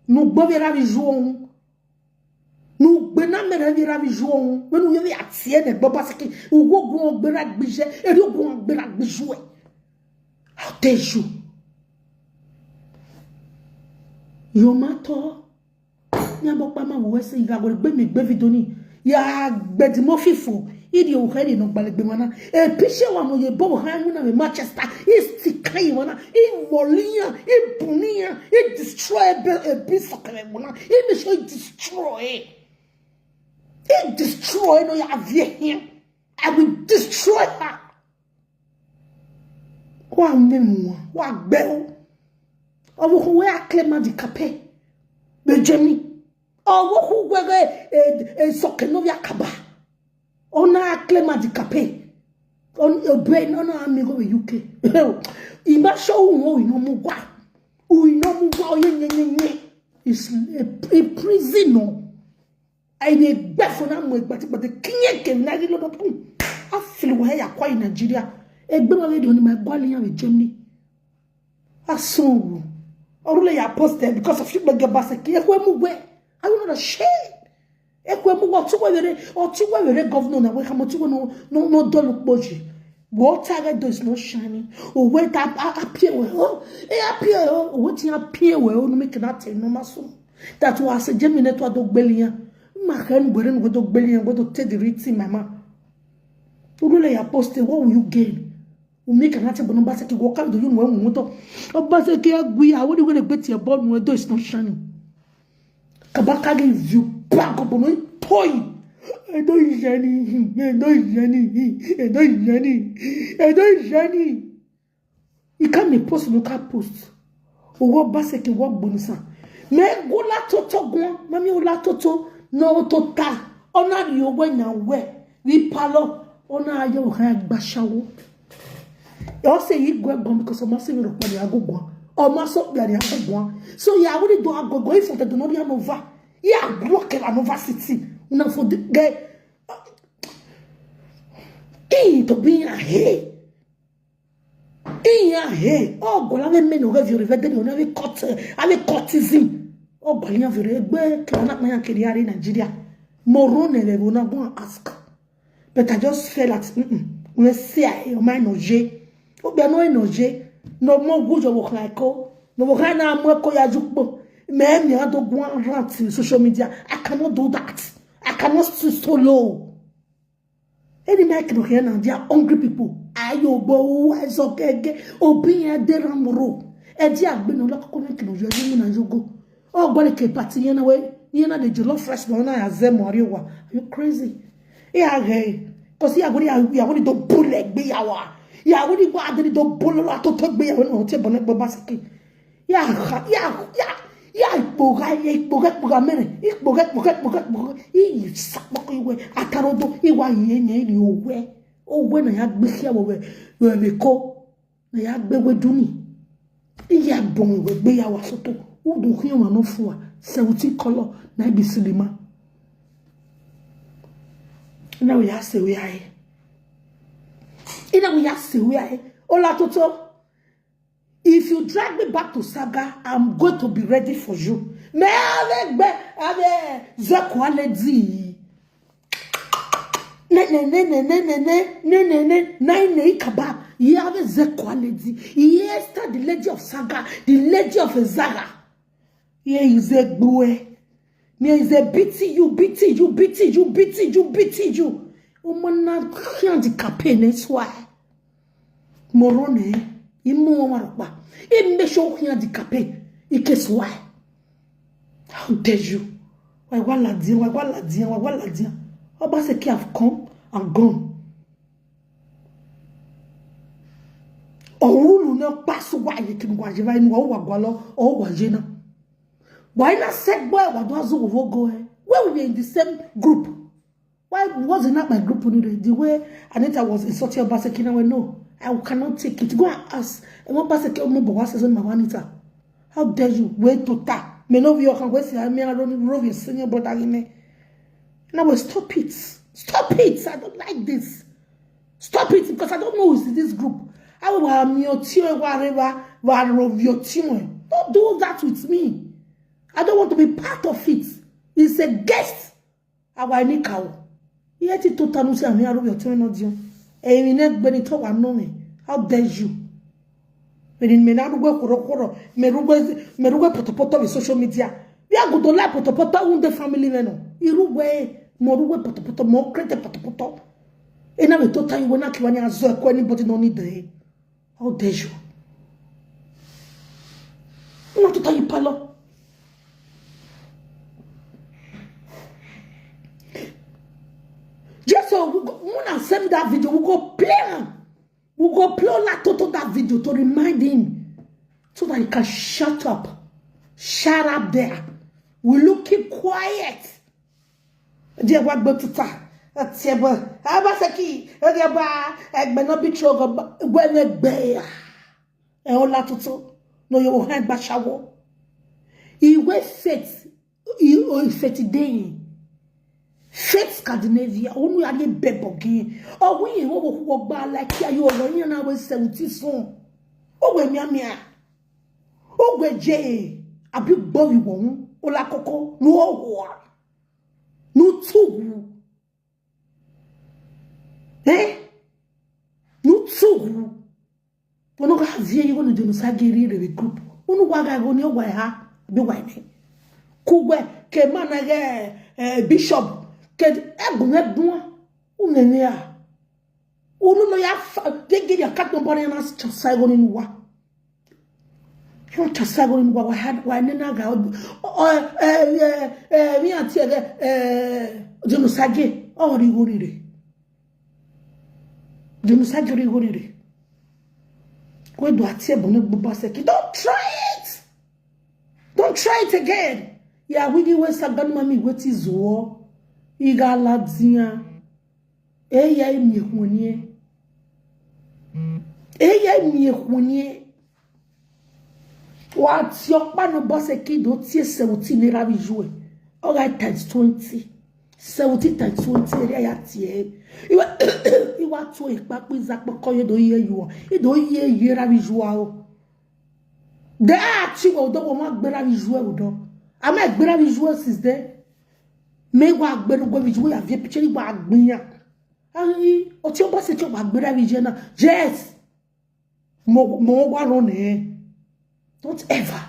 Nous bovera vijoun. Nous benamera vira vijoun. Mais nous y atie de Obaseki. Ou go berak bije. Et you go berak bijoué. How dare you? Yo mato. Nya bokpa ma wo se iga go gbe mi gbe vidoni. Ya gbedi mo fifo. Idi o heri no gbalegbe wana. E piche wa mo ye bo han mu na me Manchester. Istikai wana. I molia, I bunia, I destroy a piece of wana. I me show destroy. I destroy no ya vie here. I will destroy her. Wa memu wa gbe. Owo ko we aklema di kape. Be jemi. Owo ko we sokeno via kaba. Ona aklema di kape. On brain ona amigo we UK. Ima show wo ino mugwa. U ino mugwa ye. It's a prison no. I dey gbefo na mo but the kinye ke na ri lo pun. I feel we ya kwa in Nigeria. Egbe ma we dey on my gwalian with Germany. Aso. Orule ya posted because of you get baseki. Ekwe mugwe. I will not shame. Ekwe mugwa tuwe vere governor na we kamo tuwe no dolu boji. What I do is not shining. Oh, wait up, appear well. Appear, what you appear well, no make that no maso. That was a Gemini to a dog belly. My hand wearing with dog belly and go to take the reading, mama. Really, I posted, what will you gain? We make an answer, but no basket walk out the room when we talk. Oh, basket, we are going to bet your ball when the door is not shining. Kabaka gives you back up on it, toy. I don't Johnny. You can't be post local post. Or what basket work bonus. Me go la toto go, mammy la toto, no tota. Honor you when and where. We palo, honor your hand bashaw. You say you go because of my singing of money I go go. Or my soap that I go. So yeah, what do I go if I do not have over? Yeah, block an over city. Una for the guy. To be a hay. Oh, go lave men who have you reverted on every courtesan. Oh, Balia Virebe, cannot my carrier in Nigeria. Morone, they will not go and ask. But I just feel like, let's say, your mind no J. Oh, be no J. No more good of work like oh. No more more koyajukbo. Men, you have to go and rant in social media. I cannot do that. I cannot sit so low. Any make no here now, they are hungry people. Ayo bo is okay. Obi ya deramoro. Edi agbe no lako make no yoju na yogo. Oh, go ke party yana we. Yana the jollof fresh no na azemo ariwa. Are you crazy? Yeah, hey. Cause ya go to bull egbe yawa. Ya go to go adiri do bololo atoto gbe yawa no te bonek bo basiki. Yeah. Ikboga mere. Ikboga. I sakboko iwe. Atarodo iwa yenye ni owe. Owe na ya gbisia we ko. Na ya gbewe duni. Iya bon we gbe ya wa soto. who do him no for 17 color na be cinema. Now we have say we are. Ina we have say we are. Ola Toto. If you drag me back to Saga, I'm going to be ready for you. Me avec Zakwaledi. Ne kaba. You have Zakwaledi. Yes, the lady of Saga, the lady of Zaga. Here is a boy. Here is a BT you. Umana handicapé ne soir. Morone, imu marba. Imesho handicapé. Ike soir. How dare you? Wahala Dey. Obaseki have come and gone. Orulu no pass why you can go jiva in wagwalo or wajena. Why not said boy what go? Where we were in the same group? Why wasn't that my group? The way Anita was insulting Obaseki, I went, no, I cannot take it. Go and ask. And what Obaseki was saying, Anita, how dare you? Wait to ta. Me no you can wait. I mean, I don't know your senior brother in me. And I will stop it. Stop it. I don't like this. Stop it because I don't know who's in this group. I will have your team, whatever, your team. Don't do that with me. I don't want to be part of it. It's a guest. I will need cow. Yet it totally say I'm here of your team, not you. And we need Benito and know me. How dare you? When in Menaruga, Meruga Potopoto with social media. We are going to like Potopoto on the family men. Iruwe, Moruwe Potopoto, more credit Potopoto. And I will tell you when I can answer anybody no need there. How dare you? I want to tell you, Palo. Just so when I send that video, we go play. We go play that video to remind him so that he can shut up. Shut up there. We look keep quiet. Dear what but to talk. That's able. Abasaki. Agaba. Agba be trogo. When a bear. And all that to no you hand bashawo. He will fit. He fit day. Faith Scandinavia, only a bebogi. Oh, we walk by like you already and I was 70 soon. Oh, when Yamia. Oh, where Jay. A big boy won't. Ola Coco. No war. No two. Eh? No two. When I have here, you want to do Sagiri with group. Unu waga go near why ha? Be whining. Kugwe, Kemana, Bishop. Ked ebunebun unenea unu no ya gege ya kat no body na chasago ni wa yo chasago ni wa wa nena ga mi ati jenu sage o ri gorire jenu sage ri gorire we do ati ebun gbogbo seki. Don't try it again. Ya wigi we sagan mami weti zo Igala dia eya miehunye what your pan boss a kid don't see 17 naira bi jouer all right times 20 70 times 20 ya tie you want to ipa pe zapo koyo do ye you e do ye ra bi jouer o de a ti wo do mo gbera bi jouer o do am I gbera bi jouer since there. Me wa gbero go bi jouer avie picture wa gbinya ayi o ti o ba se ti o wa gbera bi je na yes mo wa ron e don't ever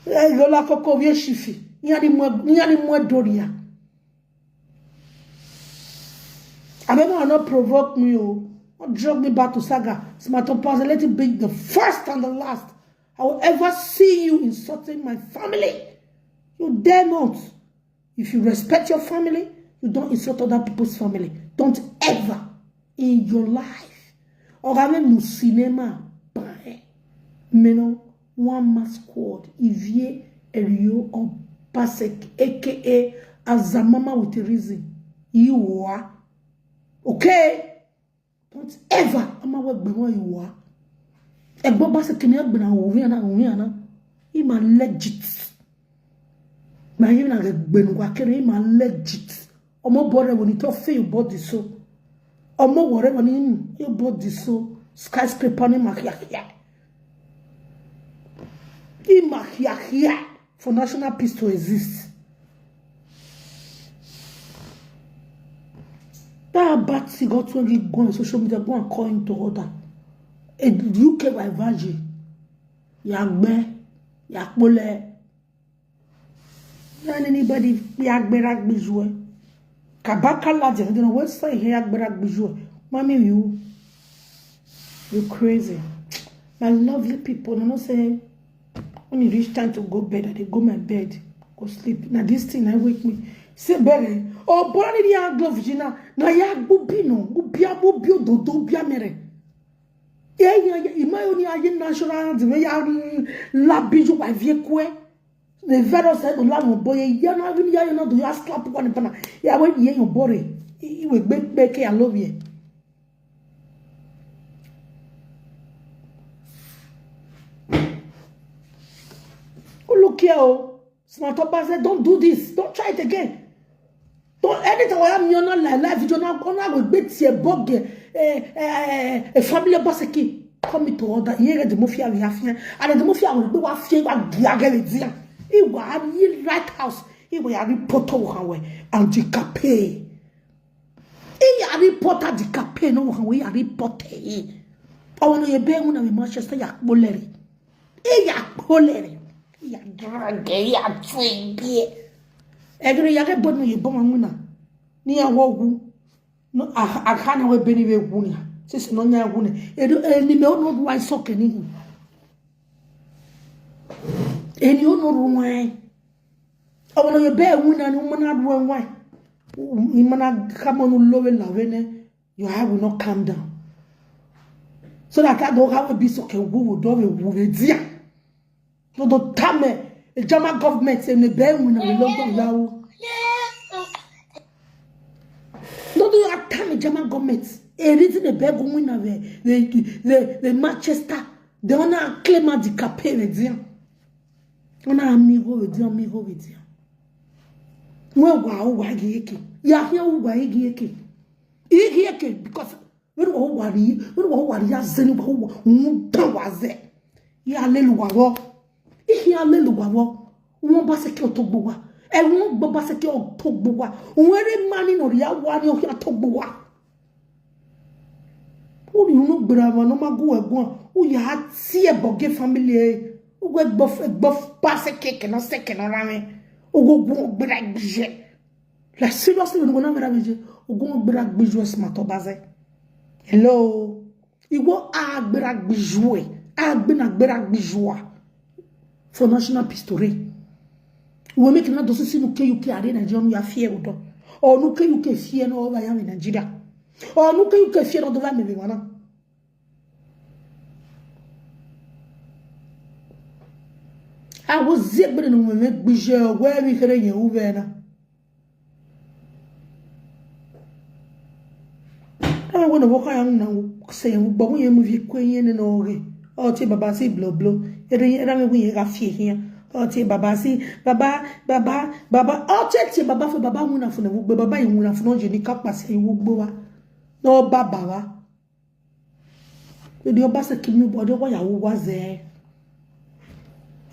yo la koko vie chifi nyani mo doria abemo not provoke me o not drag me back to Saga. Smart pause, let it be the first and the last I will ever see you insulting my family. You dare not. If you respect your family, you don't insult other people's family. Don't ever in your life. Or même no cinema. Meno one man squad. Ivie Eriyo or Pasek, aka Azamama with a reason. You are okay. Don't ever. I'm aware you are. Egbo ba se kini agbena owi ana. Ima legit. Ma yi na gbenu kwa kere ima legit. Omo bore woni to fe you body so. Omo wore woni you body so. Skyscraper ni makia. Ima for national peace to exist. That bad thing got to go on social media, go and call into order. A UK by virgin. Yagbe, yakbole. And anybody yagbe ragbijwe. Kabaka lads, you know what's say here yagbe ragbijwe. Mommy, you crazy. My lovely people, you know say when you reach time to go bed, I go my bed, go sleep. Now this thing I wake me. Say better. Oh, born in the glove, Gina. Na ya bubino, ubia bubio do bia mere. Yeah, imagine I national, the way I labiju by viekwe. The vera said, "Lamo boy, ya na even ya na do ya slap one pana. Ya when ye your body, you will make I love you." Look here, oh, smart up said, "Don't do this. Don't try it again." Don't anytime I am not live video now will bet a bug a family basiki come to order here the mafia we have here and the mafia will be what fear what gagalizia. It was a right house. It was a reporter who anti-cape. It a reporter the cape no we are reporter. I want to be one of Manchester yak boleri. Yak boleri. Yak drag yak twig. Egre yage bod me yebon nguna ni ya wogu no akana we beni we gunya sisi no nya gune edo eni me ono ruwa soke ni hu eni ono ruwa awolo ye be nguna ni umana ruwa nwa imana kama no lowe lawene your heart will not calm down so that I don't have a be soke wo do we dia no do tame the German government say ne be nguna we logo yawo. No, do you attack the German government? A reason the beg winner the Manchester. They wanna claim the cape with them. Wanna amigo with them. Wow, iye-eki. Ya here iye-eki. Iye-eki because when worry ya zeni waze. Ya lelu wawo. Ya lelu wawo. Won ba se ki otogbowa. E won gbo ba se ki otogbowa. Were mani no ri awa ni o ki otogbowa. O ri unu gbera wa no magu egbon. O ya ti e boge family. O gbe gbo pa se keke no se ke no rame. O go gun gbera gbije. La seriously we go na gbera gbije. O gun gbera gbije smart obaze. Hello. Iwo a gbera gbije. A gbe na gbera gbije. For national history. We make na dosi si no UK are Nigeria no ya fear odo. O no UK fear no over ya in Nigeria. O no UK fear no do va me be wana. I was zebra no me gbije where we kere yen uve na. I want to walk around now saying but we movie kwen no re. O ti baba si blow blow. Era me we ga fear here. Oh, ti baba si baba. Oh, ti baba for baba muna for no baba yi muna for no je ni kapa se yi wugbo wa. No baba wa. The oba se kimi bo de wa ya wo wa ze.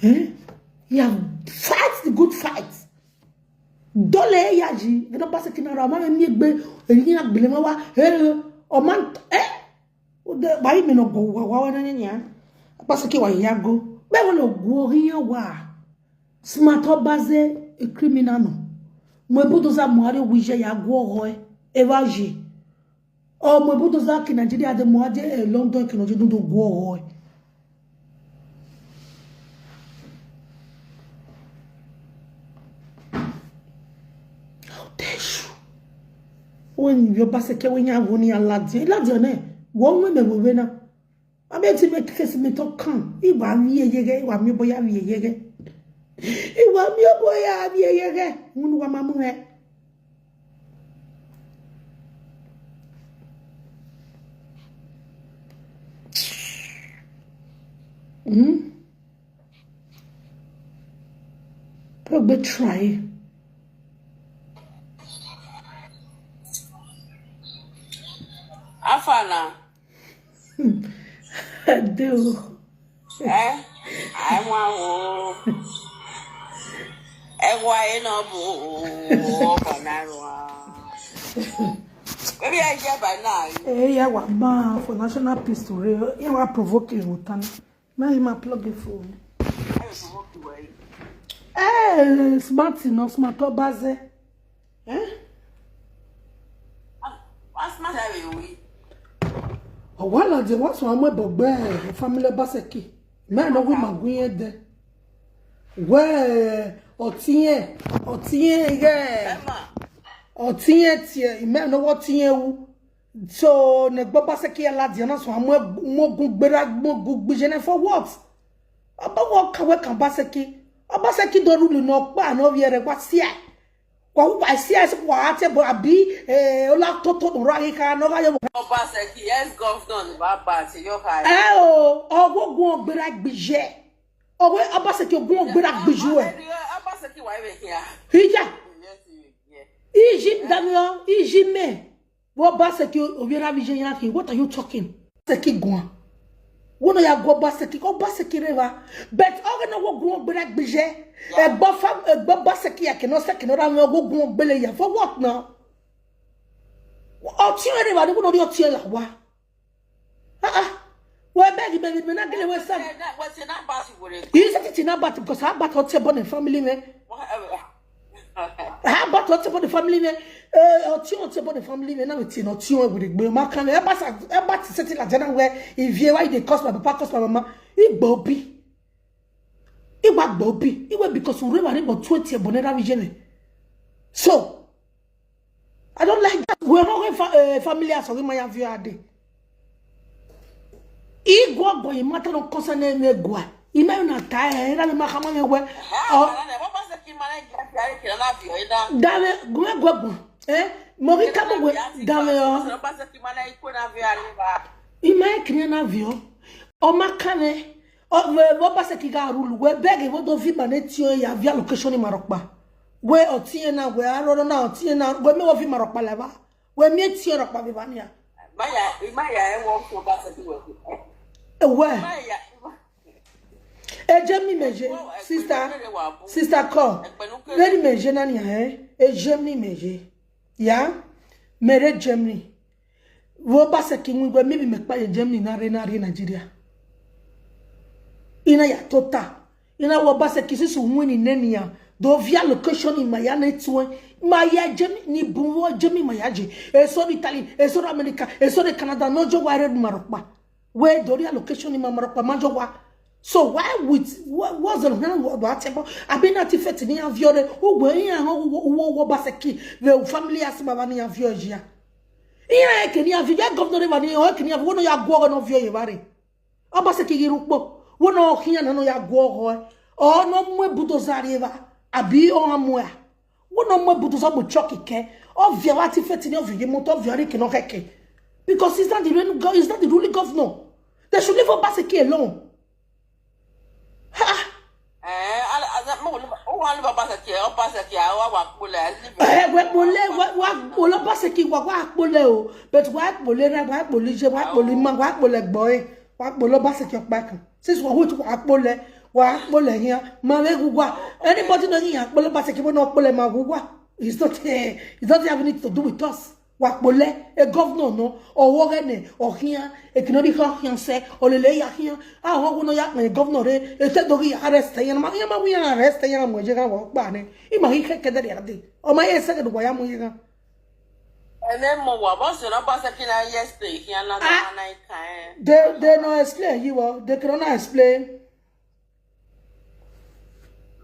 You fight the good fight. Dole yaji, the oba se kinara ma mi egbe eyin agbele ma wa. O man o de ba yi me no go wa na nya. Oba se ki wa ya go. Be wo no go riyan wa. Smart baze a criminal no. Mwebudo za mwari wije ya gwo evaji. O mwebudo za ki Nigeria de mwade London ki no do gwo How dare you? When you pass ke when ya woni aladi. Aladi ne. Wo nwe me we na. Abeti me kesi me to kan. Iwa mi yege, iwa mi boya mi yege. Iwa mi boya mi yege. Munu wa mamu he. Probably try. Afana. I do. I want maybe I get by now. Yeah, what man for national peace to real. You are provoking with an. Now you might plug it for me. Smart enough, smart or baze. What's my having? Oh, well, the what's one way but family baseki. Man, no woman going there. Where yeah. Otie, man, no what you. So, ne baseki la diana so I'm more good better for what? About what can baseki? Abaseki don't really know, but I know we are what's here. I see as what I be a lot of Rahika, no, I am. Obaseki, yes, governor, Baba, your high. Oh, go back budget. Oh, where Abaseki go back budget. Abaseki, why here? Hija. Egypt, Daniel, Egypt, me. What Baseki, what are you talking? Seki go. One of your go baseki river, but all no go back budget. A baseki, I cannot second or I'm go belly for what now? Oh, tia river, the one of your tia. Why beg baby, when I get away, son? What's in that basket? You said it's in a battle because I bought what's about the family man. I bought what's about the family man. Or what's about the family man. Now it's not two with it. But can about to settle a general where if you why they cost my papa, cost my mama, it Bobby. It was Bobby. It was because we were about 20 Bonera region. So I don't like that. We're not familiar, so we might have your day. Igwa boy matter no concern me gwa. Ime na tie era me makama me we. Dame gwa. Mori kabo we dame o. Ime kria na vio. O makane. O wo pase ki ga rule we beg wo do fi manetio ya via location marokpa. We otie na we aroro na otie na we me wo fi marokpa leba. We me tie rokpa bi bania. Maya e wo ko pase ki we. Where? Jamie meje, sister call. Very meje nani Jamie meje. Ya, mere Jamie. Wo basa kingu maybe mekpa Jamie na renari Nigeria. Ina ya tota. Ina wo basa kisi wini neni ya. Do via location in Maya netwe. Maya Jamie ni bunwo Jamie mayaji. Eso Italy, eso America, eso de Canada no jo wa red marokpa. Where Doria location in Mamarapa Majowa. So why would what's the whatever? I've been at it in your view. Who were here? Who baseki? The family as Mavani of Georgia. Here can you have your governor? Can you have one of your gorgon of your body? Abaseki Rupo. One of here no ya go. Oh no more Budozariva. Abi or Amware. One no more Budozabu Choki. Of Violati Fetting of your motor of Yari cannot heke. Because he's not the real God, he's not the ruling governor. They should leave Obaseki alone. Ha! It's not have anything to do with us. Wakbole, a governor no, or Warren, or here, a economic say, or the lay here. I want to yak my governor, a Tedori arrest, and my we are arresting him when you walk by. In my head, or my second way I'm with her. And then more was an ambassador yesterday, here another night. They no explain, you are, they cannot explain.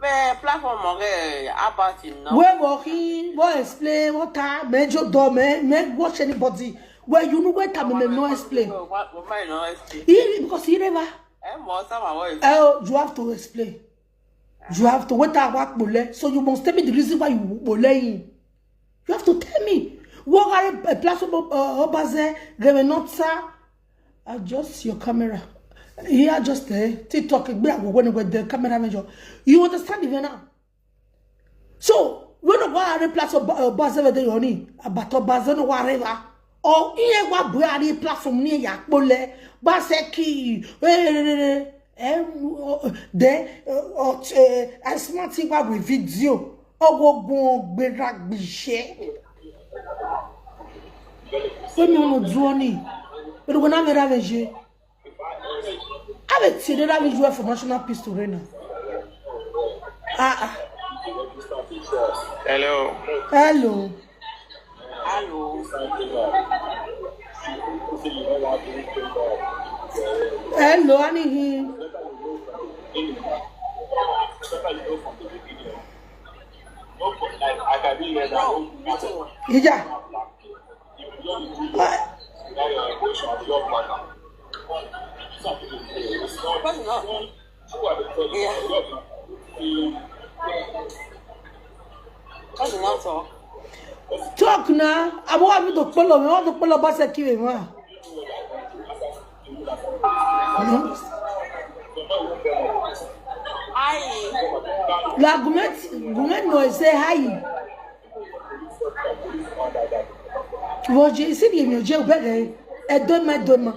Platform about him. Where walking, what explain, what time, major door, man, watch anybody. Where you know what time, no explain. Because he never. Oh, you have to explain. You have to wait out what so you must tell me the reason why you bullying. You have to tell me. What are a platform Obaze, Revenotsa? Adjust your camera. Here just TikTok when with the camera manager. You understand even now? So when I go replace a buzz over the only about a buzz or whatever, or here what brady platform near Yakbole, Baseki, I smart thing with video, or go be rugby share. When you know, but when I'm a ravage. I will see that I will do for national peace to reign. Hello. Hello. Hello. Hello, Annie. Yeah. Talk now. I want to follow me. I want to follow Baseki. Hi. La Gumet no say hi. Voje isi di mi je obede. Edo ma doma.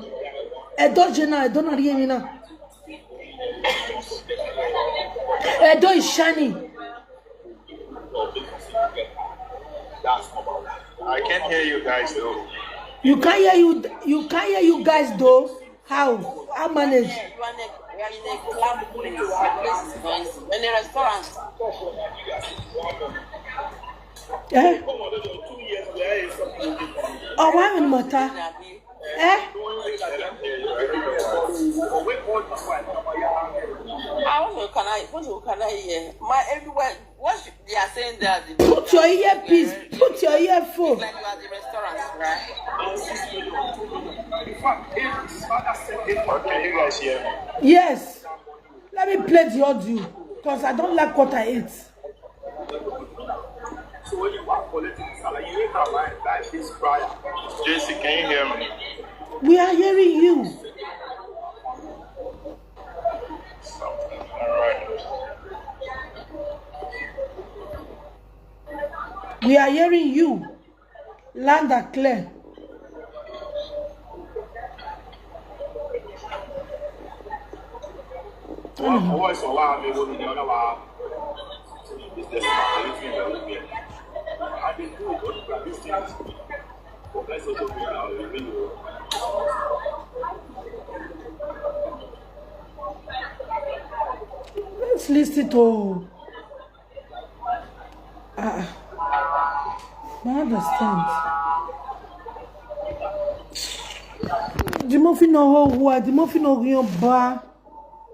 Edo jena, edo na ri mi na. Edo is shining. I can't hear you guys though. You can't hear you guys though. How manage? You are in a club place. The place is noisy. In a restaurant. Eh? Oh, why in matter? Eh? What can I hear? My everywhere. What they are saying that. Put your earpiece. Put your earphone. Like you are the restaurant, right? Okay, you guys hear me? Yes. Let me play the audio because I don't like what I eat. So when you are collecting salary, you have like this prior. JC, can you hear me? We are hearing you. Alright. We are hearing you. Land are clear. Let's listen to. I understand. The muffin no what? The muffin no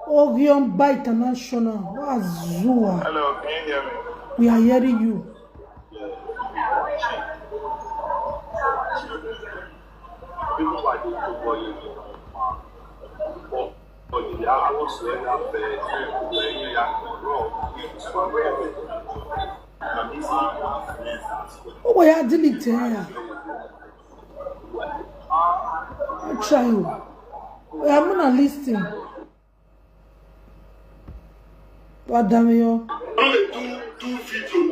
Orion Bar International. Wazua. Hello, can you hear me? We are hearing you. Oh, we are delete here. I'll try you. I'm gonna listen. What damn you? Two video.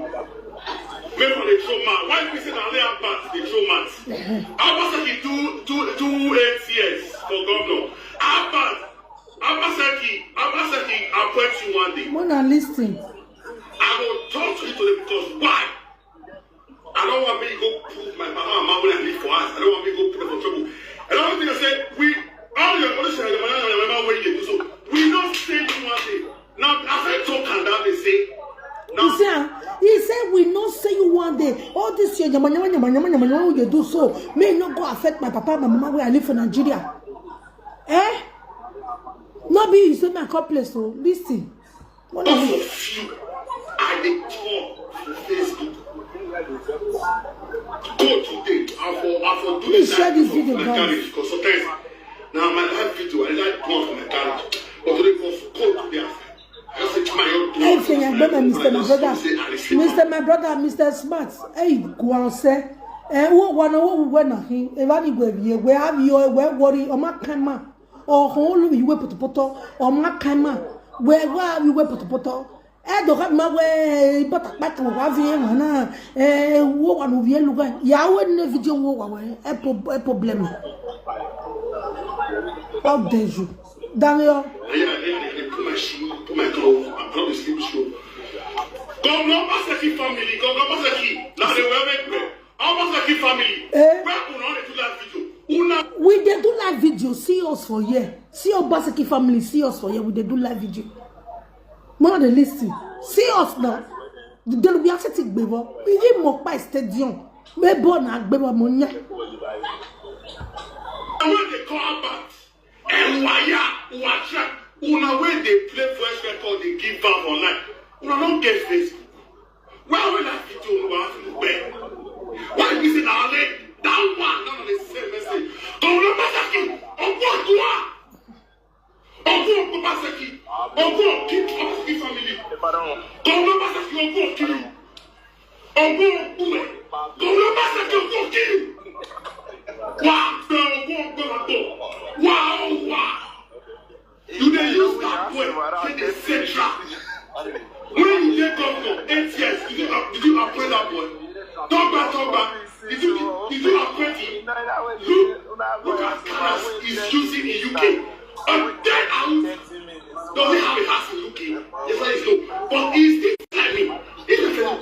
Make for the show man. Why we say that they are part the show man? I was like two 8 years for governor. Abasaki appoint you one day. I'm gonna listen. I will talk to you today because why? I don't want me to go put my mama and mama when I leave for us. I don't want me to go put them for trouble. And the only thing I said, all your politicians and your mama when you do so, we don't say you one day. Now, as I talk and that they say, he said we not say you one day. All this year, you do so may not go affect my papa and my mama where I live in Nigeria. Eh? Not be you say my accomplice, so listen. What is it? I did talk to Facebook. Go today. I for do Please share this video, guys. Because sometimes now my live video I like to go for my garage. But today go today. Hey, Mr. My brother, Mr. Smart. Hey, go on, say. What one who went on him. If I go here, where have you, where worry, or my camera. or hole we were potopoto, or Makama, where we were potopoto. Do have my way, but a back of Ravina, woman of yellow. Yahweh never do away, a problem. How dare you, Daniel? Put my shoe, put my clothes, I'm probably sleep shoe. Come on, Masaki family, come on, Masaki. Now they will make me. Our Masaki family. Where we not do that video? We they do live video. See us for here. See our Basaki family. See us for here. We they do live video. More than listen. See us now. They will be accepted. Bebo. We give more by stadium. We born at Bebo Monia. When they call back and wire, una when they play voice record, they give back online. Una don't get Facebook. Why will that video go back? Why is it now? That one, none of the same message. Don't know Masaki. Ogo Masaki. Ogo keep Masaki family. Don't know Masaki. Ogo kill. Ogo Ume. Don't know Masaki. Ogo kill. Wow. You dey use that boy to the central. When you get governor 8 years, did you appoint that boy? Talk back. Did you appoint him? Look at cars he's using in UK. A dead house. Does he have a house in UK? Yes, I know. But he's still climbing.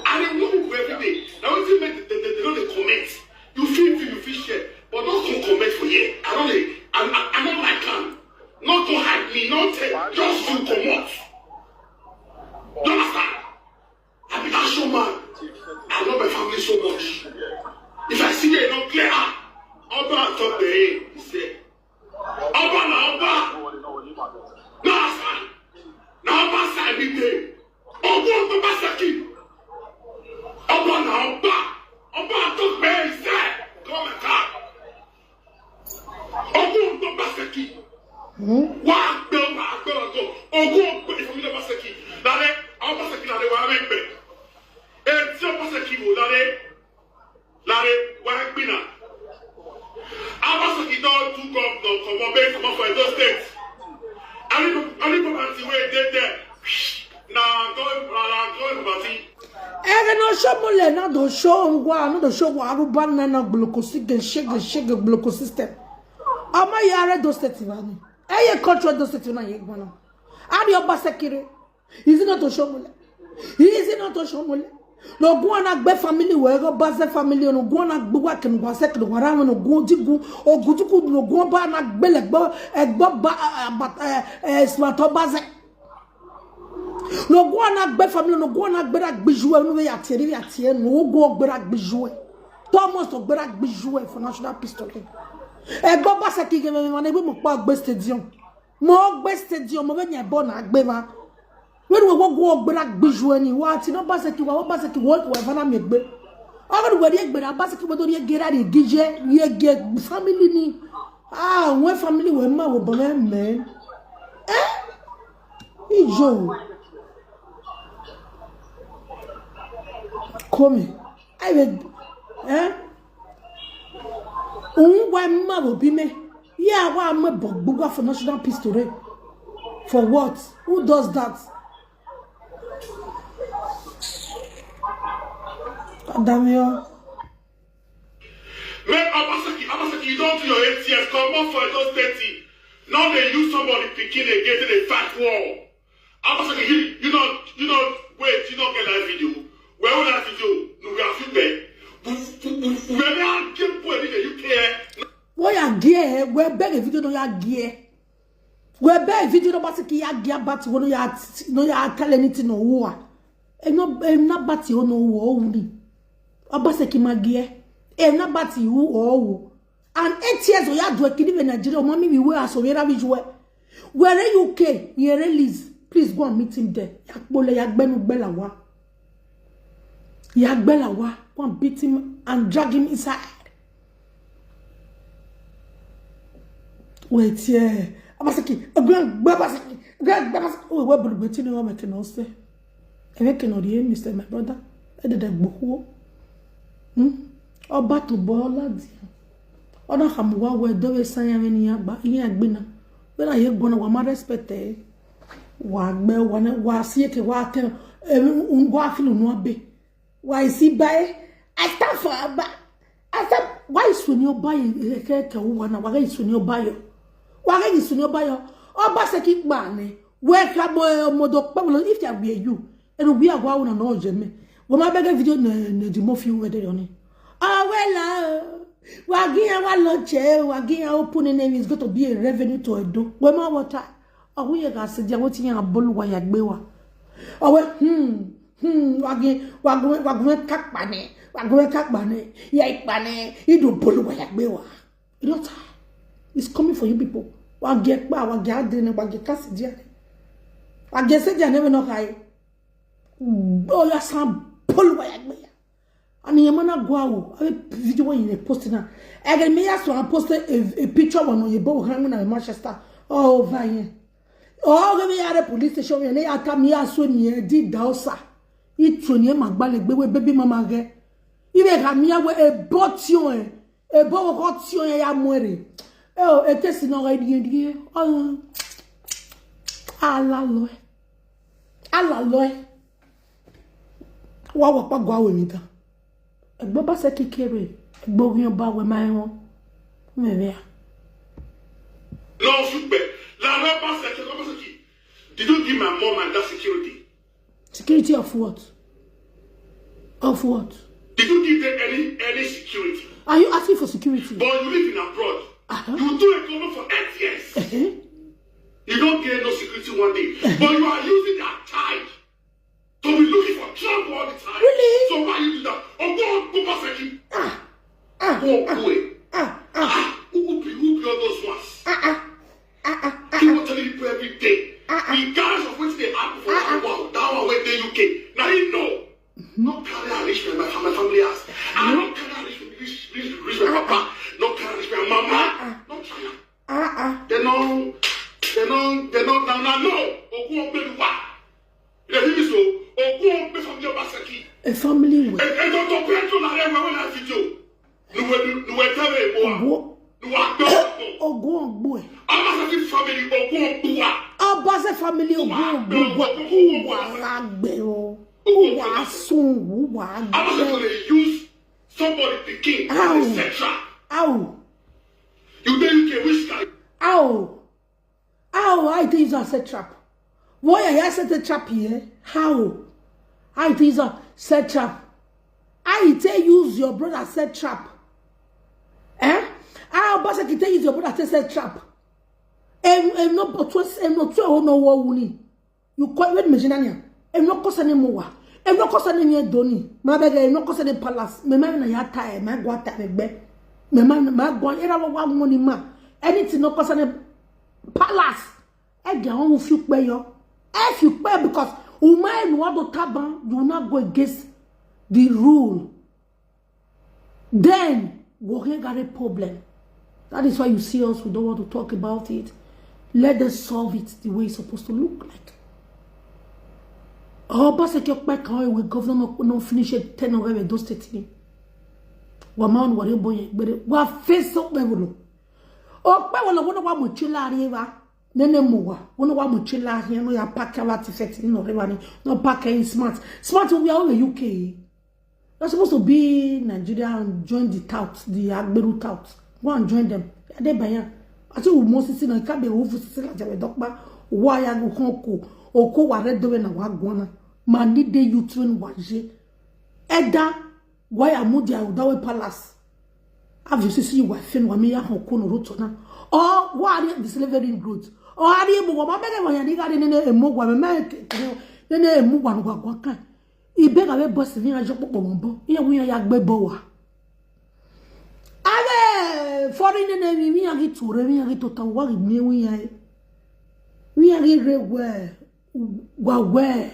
I don't know every day. Now, when you make they don't comment. You feel share. But don't come comment for here. I don't like him. Not to hide me, not just to come out. You understand? I be that showman. I love my family so much. If I see them not clear, Oba talk to him. He said, Oba. No, son. Now Oba side me there. Oba Masaki. Oba talk to him. He said, come and come. Oba Masaki. Wa go. Ogo family Masaki. Dale, our Masaki na de wa membe. E ti Masaki wo lare wa gbina. Our Masaki don do governor come on for Edo State. Ani anti we dey there. Na go party. No show mole na do show ngwa no do show wa aruba na bloko shege bloko system. Ama yare do State vani. Eye control do State na ye gbona. Ari Obaseki. Is it not to show mole? Is it not to show mole? No go on agbe family we go Baze family no go on agbe wa ken go sek no wara no go digu o guduku no go ba na agbe legbo egbo ba smart Baze. No go on agbe family no go on agbe agbejuwe no we atie no go agbe agbejuwe. Thomas to agbe agbejuwe for national pistol. Egbo Baseki ge me na be mo pa agbe stadium. Mo agbe stadium mo be nya bo na agbe ma. When we go back Bijuani, what no Baseki, what we have me be. Over where you better Baseki, but you get at Gije, you get family ni. When family were ma with man. Ijo. Come. I will. When ma will be me. Yeah, why am I buga for national pistol? For what? Who does that? Damio. Man, Abaseki, you don't do your 8 years. Come on for those 30. Now they use somebody picking again to the fat wall. Abaseki, you don't wait, you don't get that video. Where will that video? No, we are few where they are getting put in the UK. Why are gear? Where beg a video no ya gear? Where beg video no Baseki ya gear but no ya tell anything no war. And not bati no war. Abaseki magie e na bati wu owo and 8 years o ya do ekini in Nigeria mommy we were so vera visual where UK we release please go and meet him there yakpole yagbenu gbelawa go and beat him and drag him inside. Wait yeah Abaseki oh we buru betini o make no say e make no dey Mr. my brother e dey gbowo Oba to bola di. Oda hamuwa we do we sanya meni agba yin agbina. when I hear bona wa ma respect wa gbe wa see ke wa te wa feel no be why see by I stand for ba I said why is when you buy ke wo na wa ga is when you buy yo wa ga is when you buy yo oba se ki gba ni we ka modo pa if ya be you and we are go na no je me wo ma bega video na di mo fi we de oni ah well wagia wa loche wagia open name is going to be a revenue to Edo we ma water owo ye ga se je wo ti yan aboluwa ya gbe wa owe wagun kakpa ne ya ipa ne ido boluwa ya gbe wa idiota is coming for you people wagia pa wagia de ne wagia kasi dia wagia se dia ne no kai o ya san boluwa ya gbe ani yamana gwawo a video when you post na again me aso I posted a picture on your bow hanging in Manchester oh vanye oh give me at police station when they attack me aso ni di dausa itu ni magbale gbewe baby mama ge ibe ga mi awe e botion e bo ko tion ya mwere oh e tesi no ga die oh ala lo wa pa gwawo ni ta egbo ba se kekere egbo wi oba we mai won me be No, la roba security. Did you give my mom and that security? Security of what? Of what? Did you give them any security? Are you asking for security? But you live in abroad. You do a cover for 8 years. You don't get no security one day. But you are using that time to be looking for trouble all the time. Really? So why you do that? Oh, go back security. Go away. Who be all those ones? He will tell you every day. Regardless of which they happen for that one went to UK. Now you know. No carry a rich man, my family has. I don't carry a rich my papa. No carry a rich my mama. No try. They know. Now no. Ogu on baby wa. You hear me so? Ogu on baby family obasaki. A family way. And don't compare to la rewa when I video. Nous tell you Ogu on boy. Abasaki family Ogu on Abase family Ogu on boy. Ragbe o. Wa sun wa. Abasaki use somebody picking etc. Ow. You then you can wish guy. Ow. I think it's a set trap. Why I set a trap here? How? I think it's a set trap. I tell use your brother set trap. Boss I tell use your brother set trap. And no but was and no no wuni. You quite read Majinania. And no cost any more. And no cost any doni. My beggar no cost any palace. My man I had time, my guata bed. My man my boy era one money ma. Anything no cost any palace. I get on with you pay yo. If you pay because woman want to taban, you will not go against the rule. Then we got a problem. That is why you see us, we don't want to talk about it. Let us solve it the way it's supposed to look like. Oh, but if you back we government no finish it 10 or those states. Woman, what you boy, but what face up level. Oh, but when I want to want muchila river, nene mowa. When I want muchila here, no ya pack a artifact in no river, no pack in smart. Smart we are all the UK. You're supposed to be Nigeria and join the touts, the Agberu touts. Go and join them. They buy. I say we must see na kabe ofu see la jabe dokpa. Wa ya go konko. Oko wa red dowe na wa gwana. Man need dey you train waje. Eda wa ya mudi Udawe palace. Have you see you wife wa me ya honko no roto na. Or wa are the slavery road. Or are you mo ma bege wa ya ni ga nene emogwa me nene emogwa no gwa kan. Ibega we boss ni ajo popo wonbo. Iye wuyan ya gbebo wa. Ale foreign name mi agi ture mi agi to ta wa mi wuyan. Mi agi rewe gwawe.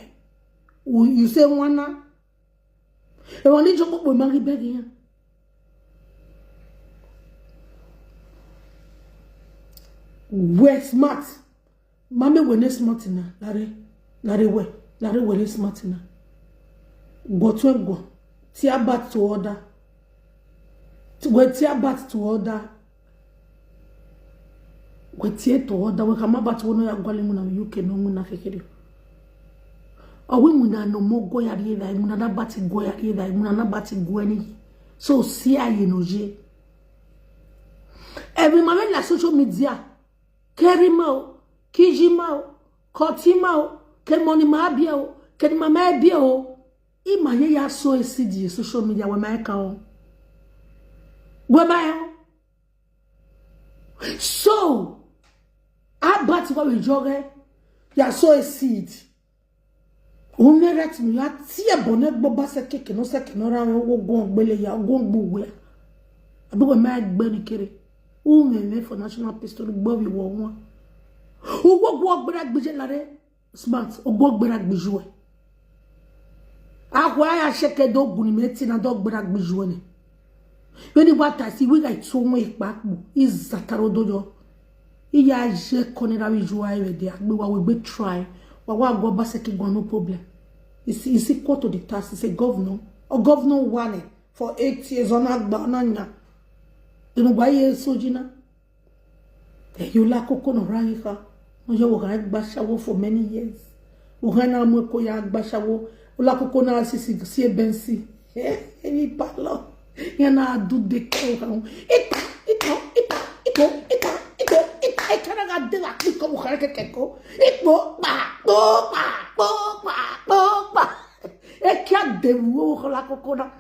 You say wana. E won ni jo popo ma ri begi yan. We smart. Mame we ne smart na. Lare we smart na. Go to go. Tear back to order. To go tear back to order. Kwetie to oda we kama batu wono ya gwale mu na UK no mu na kekere. Owi mu na no mo go ya rieda mu na na bati go ya rieda mu na na bati go ani. So si aye no je. Every moment la social media Kerima Kijima Kotima ke money ma bia o ke ni mama bia o ima ye ya so esidi social media we ma ka o. We ma so abati wa we joge ya so a seed o meret mi ya tie bone gboba se keke no ra wo gon gbele ya gon gbuwe abi we ma gbe ni kere o me for national pistol gbo bi wo won o gbo gbera gbeje lare smart o gbo gbera gbejuwe akwa ya sheke do guni meti na do gbera gbejuwe ni when what I see we like so much back is zatarodojo iya je konera wi juwa we dey agbe wa we be try wa go baseki go no problem is equal to the task. Is a governor or governor one for 8 years on agba onanya inu gba ye sojina you la koko no raika no yo ga agba shawo for many years o ga na mo ko ya agba shawo o la koko na si bensi ni palo yana do de ko kana ga de la ko mo khare ke ko pa e kya de wo la koko na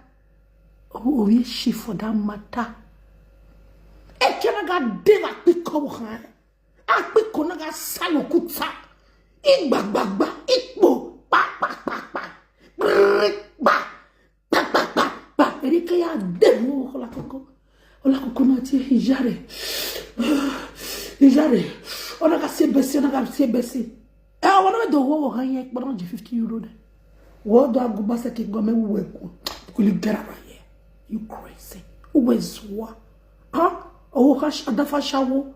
o wi shi for that matter e kana ga de la ko mo khare a pe ko na ga salo kuta igbagba ipo pa erike ya de wo la koko na ti ijare ona ka se besi e wona do wo hanye kporo je 50 euro de wo do aguba se ke go me wo ko kuli garaba ye you crazy who is what o hash adafa shawo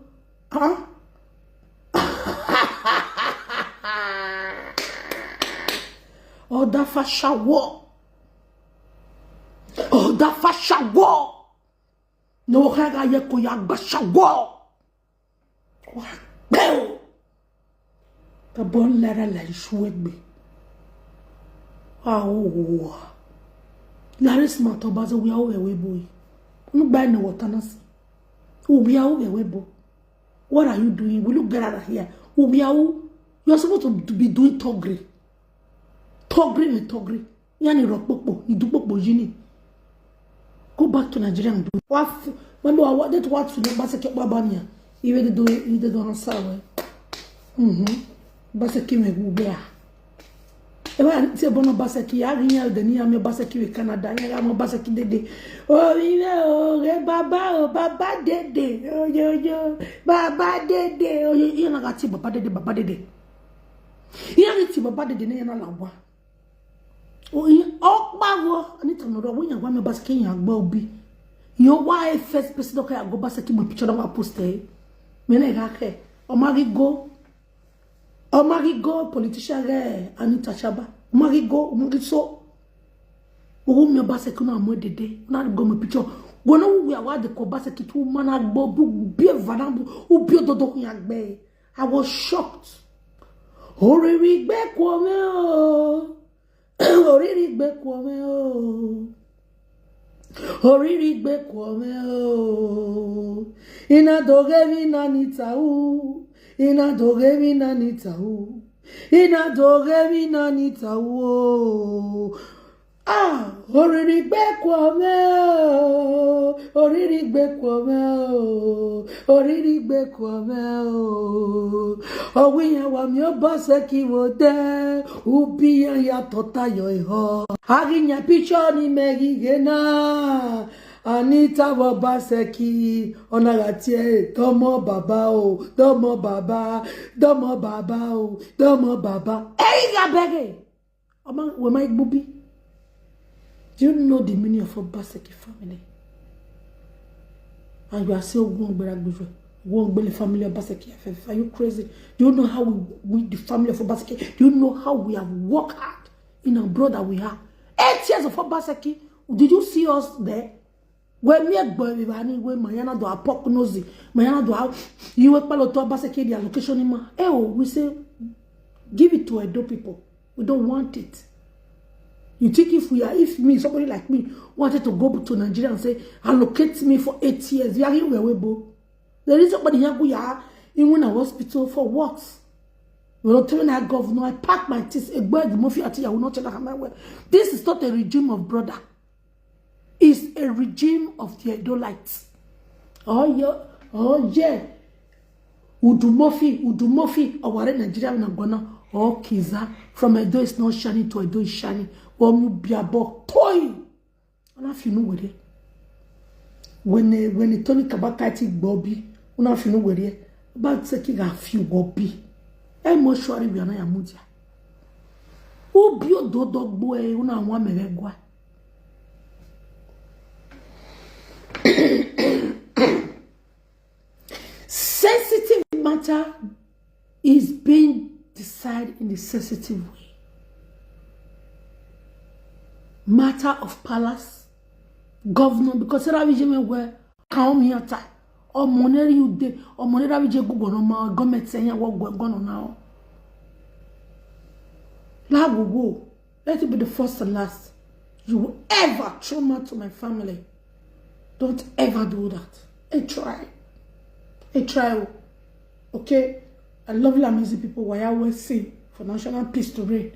o da fa shawo no haga ye ko ya gba shawo Bell. The bon lara la shwegbe. Laris matobazo we are away boy. No buy no water nasi. We are away bo. What are you doing? Will you get out of here? You're supposed to be doing togri. Yani rockpopo. You do popo jini. Go back to Nigeria and do. Remember what that what to the basket babania. You will do it, you don't answer. Basaki me gubea. Eba ti bono basaki ya rinya de ni ame basaki we Canada ya mo basaki dede. Oh ine o re baba dede. Yo baba dede. Oh yo na gati baba dede. Ya ni ti baba dede ne na lawa. Oh o pawo ani to no ro wo yan gwa me basaki yan gba obi. Yo why first person okay go basaki mo picture na post mene gake omarigo politician re Anita Chaba omarigo so wo mi oba se kuno amodede na go me picture go no we award the ko ba se kitu mana gbo bi vanambu ubi ododo yan agbe. I was shocked. Oriri gbe ko me o oriri gbe ko me o ina dogevi na nitau oriri gbe ko me o owi yan wa mi o ba se ki wo de ubi ya tota yo iho aginya picture ni megigena Anita Wabaseki onagatie domo baba hey gabege oma we my bubi. Do you know the meaning of Obaseki family? And you are still going to family of Obaseki. Are you crazy? Do you know how we the family of Obaseki? Do you know how we have worked hard in our brother we have? 8 years of Obaseki. Did you see us there? When me boy we bani we mayana do apok nozi, mayana do you work palo to Obaseki the allocation ima. We say give it to Edo people. We don't want it. You think if me, somebody like me, wanted to go to Nigeria and say, allocate me for 8 years, there is somebody here who in a hospital for what? We don't tell that governor, I pack my teeth, a bird, the mafia, I will not tell her my way. This is not a regime of brother. It's a regime of the Edolites. Oh yeah. Udumofi, or what Nigeria na gonna. Oh, Kiza, from Edo is not shining to Edo is shining. Or Mubiabo, toy. And if you know where it. When the Tony Kabakati Bobby, when if you know where it. About taking a few Bobby. I'm more sure we are not a mudia. Oh, be your dog boy, una one megua. Sensitive matter is being decided in a sensitive way. Matter of palace, governor, because there are regime where come here time or money you did or money that we just go on my government saying what going on now. Now we go. Let it be the first and last. You will ever trauma to my family. Don't ever do that. I try. Okay? I love you amazing people. Why I always say for national peace to reign.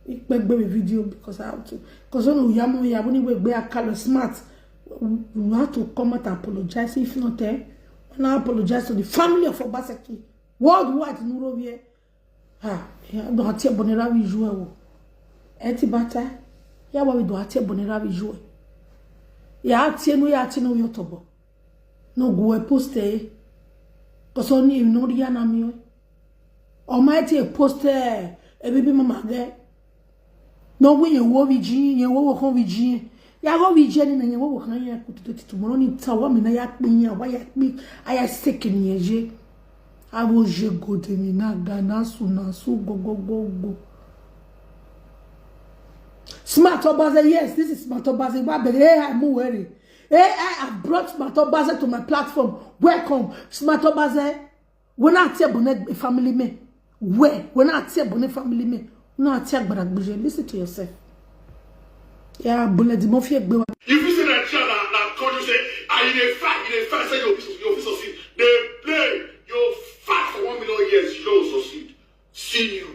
I make a video because I have to. Because when you are smart, you have to come out and apologize. If not there, when I apologize to the family of Obaseki. Worldwide, no here. Do atie bonera vi jouer wo. Eti bata. Ya wa we do atie bonera vi jouer. Ya atie no yotobo. No go poster. Because only no dia na mi. Almighty poster e bibi mama ge. No when you wo vigin, you wo kon vigin. Ya go vigin na you wo kan ya kututu tomorrow ni tawa me na ya pin ya wa ya mi aya sick ni eje. Abo je go de mi na gana su go. Smart Obaze, yes, this is Smart Obaze. Hey, I'm worried. Hey, I have brought Smart Obaze to my platform. Welcome, Smart Obaze. When I tell bonnet family me, when I tell bonnet family me, no I tell but listen to yourself. Yeah, bullet the mafia. If you say that child that country say, in a fact, say your officer see, they play your fat for 1 million years, you don't succeed. See you.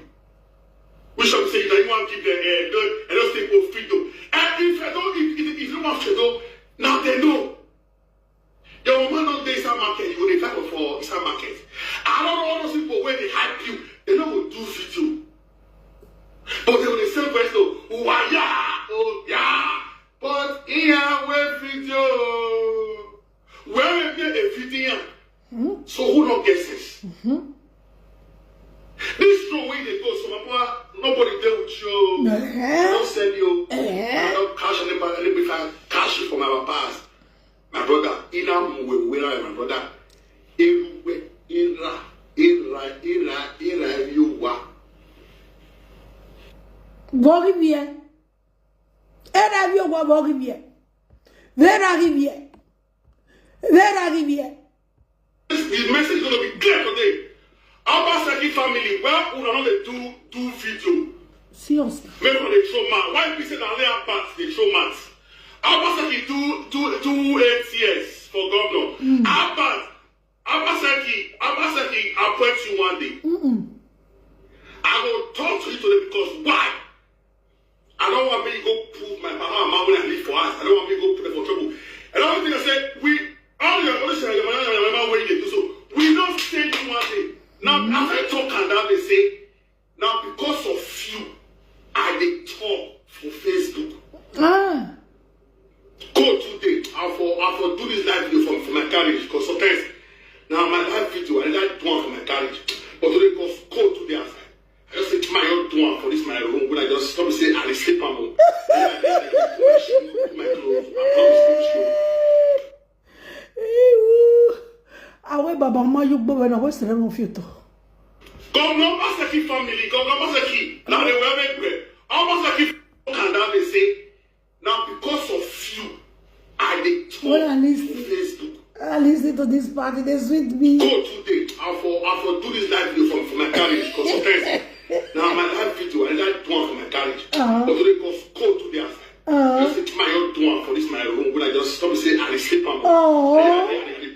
We shall say that you want to keep the and don't take freedom. And if you don't want to, now they know. Your woman not there inside market, you go dey fight for inside market. I don't know all those people when they hype you, they don't go do video. But they will say question, oh yeah, but here we video. Where we get a video, so who not guess this? This show where they go, so nobody there with you. I don't send you. I don't cash anybody. Cash it for my past. My brother, where my brother, you are. Borrivier. Eravio wa Borrivier. Vera rivière. The message is going to be clear today. Obaseki family, well, we are not do video. Seriously. Maybe they show mat. Why people say that they are parts, they show mat. Obaseki do 8 years for governor. Obaseki appoint you one day. I will talk to you today because why? I don't want me to go prove my mama and mama when I live for us. I don't want me to go put them for trouble. And the only thing I said, we don't say you one day. Now, after I talk and that they say, now because of you, I did talk for Facebook. Go today, I'll for do this live video for my carriage because sometimes now my live video I like do one for my carriage, but today because go to the outside. I just say my own do one for this my room when I just come and say I sleep on home. My clothes, I promise to show. Awe baba ma you go when I was there on future. Come no Obaseki family, come no Obaseki. Now they will make bread. Obaseki and that they say now because of you, I did When I listen, Facebook. I listen to this party, they sweet me. Go today. I'll do this live video for my carriage because sometimes now my live video I like one for my carriage. But today because go today outside. Just sit my own door for this my room when I just stop and say I sleep on. I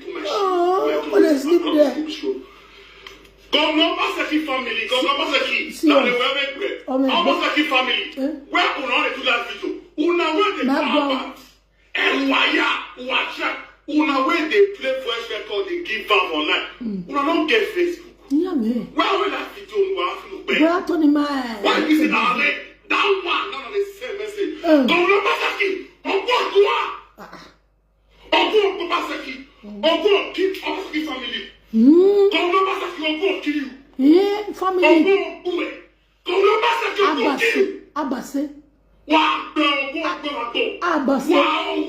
put my shit. When I sleep there. Governor Basaki family, Governor Basaki. Now they were make Basaki family. Where una do that video? Una where they come back. And wire, una where they play voice record, they give out online. Una don't get Facebook. Yeah, man. Where will that video look better? Where Tony man? Why is it that one? None of the same message. Governor Basaki, Ogo Basaki, Ogo keep Basaki family. Governor Basaki, Ogo kill you. Yeah, family. Ogo Bue. Governor Basaki, Ogo kill you. Abase. Abase.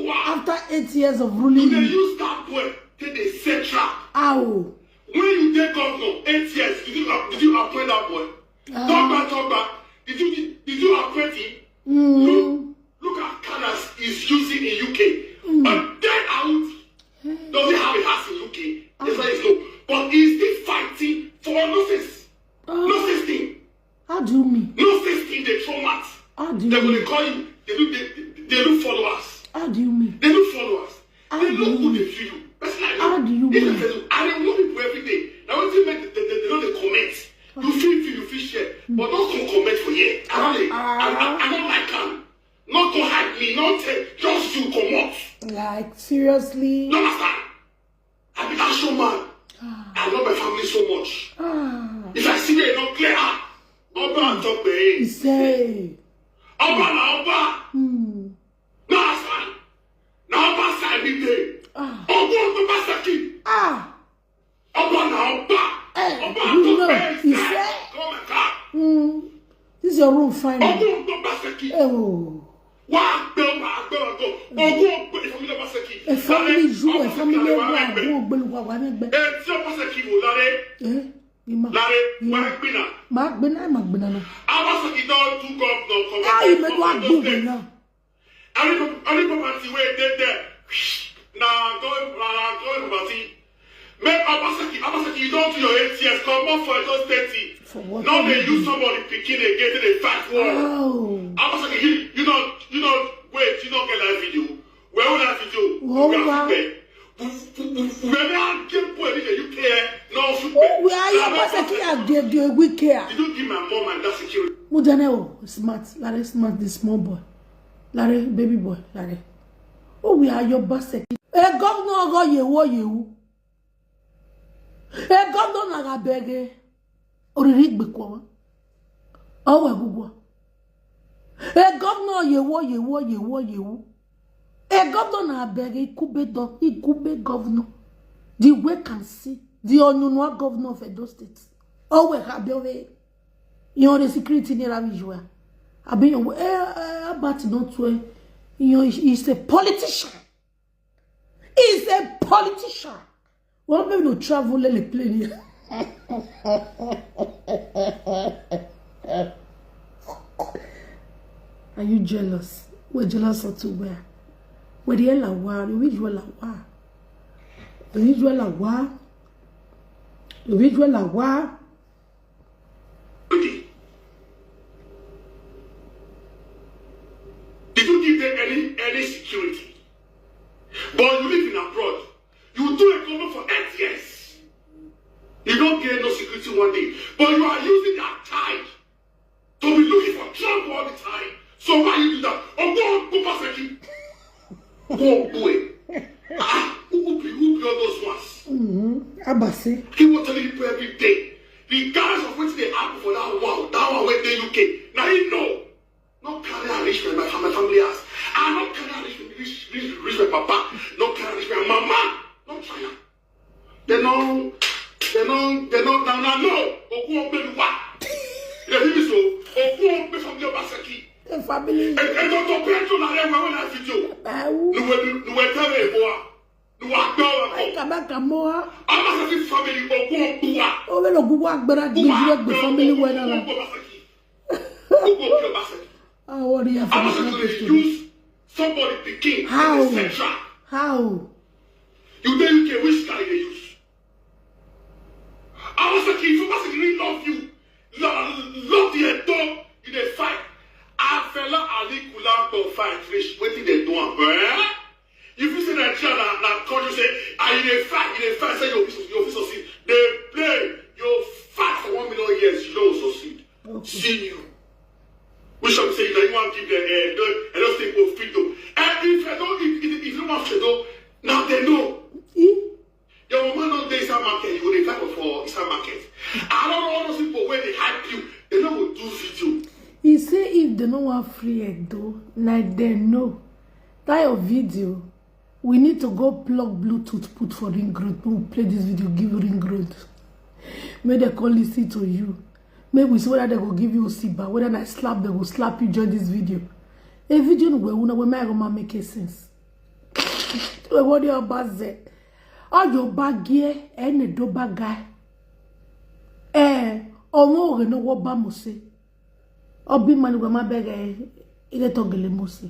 After 8 years of ruling. They use that boy till they set trap. Ow. When you take governor 8 years, did you appoint that boy? Talk back. Did you appoint him? Look at Canada is using in UK. But then out. Does he have a house in UK? That's why it's no. But he's still fighting for no sense. No sense thing. How do you mean? No sense thing, they throw mats. How do you They're mean? going to call you. They do followers. How do you mean? They do followers. How They do look you who mean? they feel. That's like How do you mean? I don't know people every day. Now what you make they know they comment. You feel share. But don't come comment for here. I don't like them. Not to hide me, not just you come out. Like, seriously? No understand. I be that show man. I love my family so much. If I see me not clear, Oba and talk He say. Oba na Oba. No understand. Now Oba side me day. Oba Basaki. Oba na Oba. You know, he say. Come and come. This is your room, fine. Oba Basaki. Oh. A family joue, a family Make Abasaki, you don't do your 8 years, come on for just 30. Now they use somebody picking again to the fat one. Abasaki, you don't wait, you don't get that video. Where will that video? We are your Abasaki and the we care. Did you give my mom and that security? Mujaneo, smart, Larry, smart, the small boy. Larry, baby boy, Larry. Oh, we are your Abasaki. A governor go you. A governor na bege. Oririk bekwa. Owe gugwa. A governor yewo. A governor na bege ikube governor. The way can see the onunwa governor of Edo State. Owe habebe. You know the security near Avijua. I've been about not to. You know, he's a politician. He's a politician. Well, maybe no travel le plane. Are you jealous? We're jealous of to where? Where the hell are wa? The visual are wa? The visual are wa? The visual are wa? Did you give them any security? But you live in abroad. You do a government for 8 years. You don't get no security one day. But you are using that time to be looking for Trump all the time. So why you do that? Oh, go Basaki. Go do it. Who be all those ones? Abase. He will tell you every day. Regardless of what they happen for that one where they UK. Now you know. No carry arrangement my family has. I not carry arrangement reach my papa. No carry arrangement my mama. No try. They know now no. Oku obe wa. You hear me so? Oku obe from your Basaki. The family. And don't pray to na when I video. No we tell me boy. No wa go. Kabaka moa. Abasaki family oku obu wa. O we no gugu agbara the family we na. Oku Basaki. What do you have to use somebody picking? How? How? You dey UK, which guy they use? I was like, if you must really love you, love the dog in a fight. I fella Ali Kula to fight fish, waiting they do am. If you say that child na country say, in a fight, say your office succeed. They play, you fight for 1 million years, you don't succeed. Okay. See you. We shall say that you want to give the those people freedom. And if you don't want freedom, now they know. Your woman on the Eastern market, you will fight for Eastern market. I don't know all those people when they hype you, they know what do video. He say if they don't want free it though, like they know that your video, we need to go plug Bluetooth, put for ring road. We'll play this video, give you ring road. Maybe they call listen to you. Maybe we see whether they will give you a siba, whether I slap, they will slap you during this video. A video where we might make sense. What you about that? All your bag here, and a do bag guy. Or no what bamuse. Or be man with my bag, it toggle mose.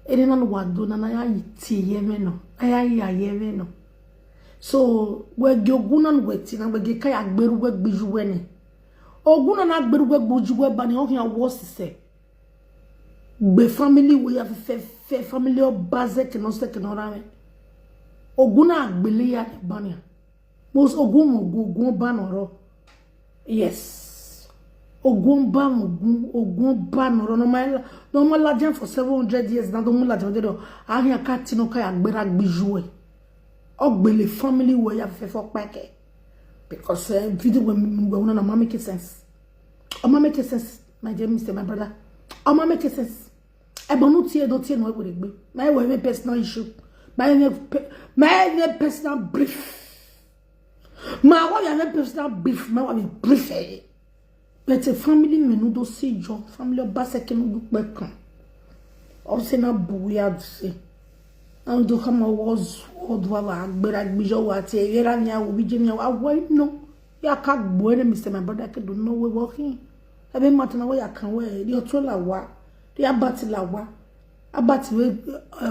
It didn't know what do, and I tea yemeno. I yemeno. So, where you're going waiting, and we get kayak beru work bijuene. Oguna na beru work bujuwe bani on here was say. Be family we have family of bazek and no second orame. Oguna agbele ya bania. Most ogun ban oro. Yes. Ogun ban oro no my legend for 700 years na do mu legend do. Ahia kati no kaya agbera gbijuwe. Ogbele family we have for peke. Because video when we not make sense. Make sense, my dear Mr. My brother. Make sense. I don't tie no with it. My personal issue. My personal brief. My wife personal brief. My wife brief. But a family menu do see John. Family of Basset can look back. Also na buya say. And do come was old wala but I be your what vera nya will be jimmy. I wait no. Ya can't boy Mr. My brother can do no way walking. I been matter away I can wear the otrola wa. The abatila wa. Abat with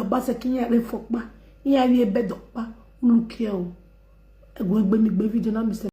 Bassakinya refokba. Here be bed up. Look here. I go baby Mr.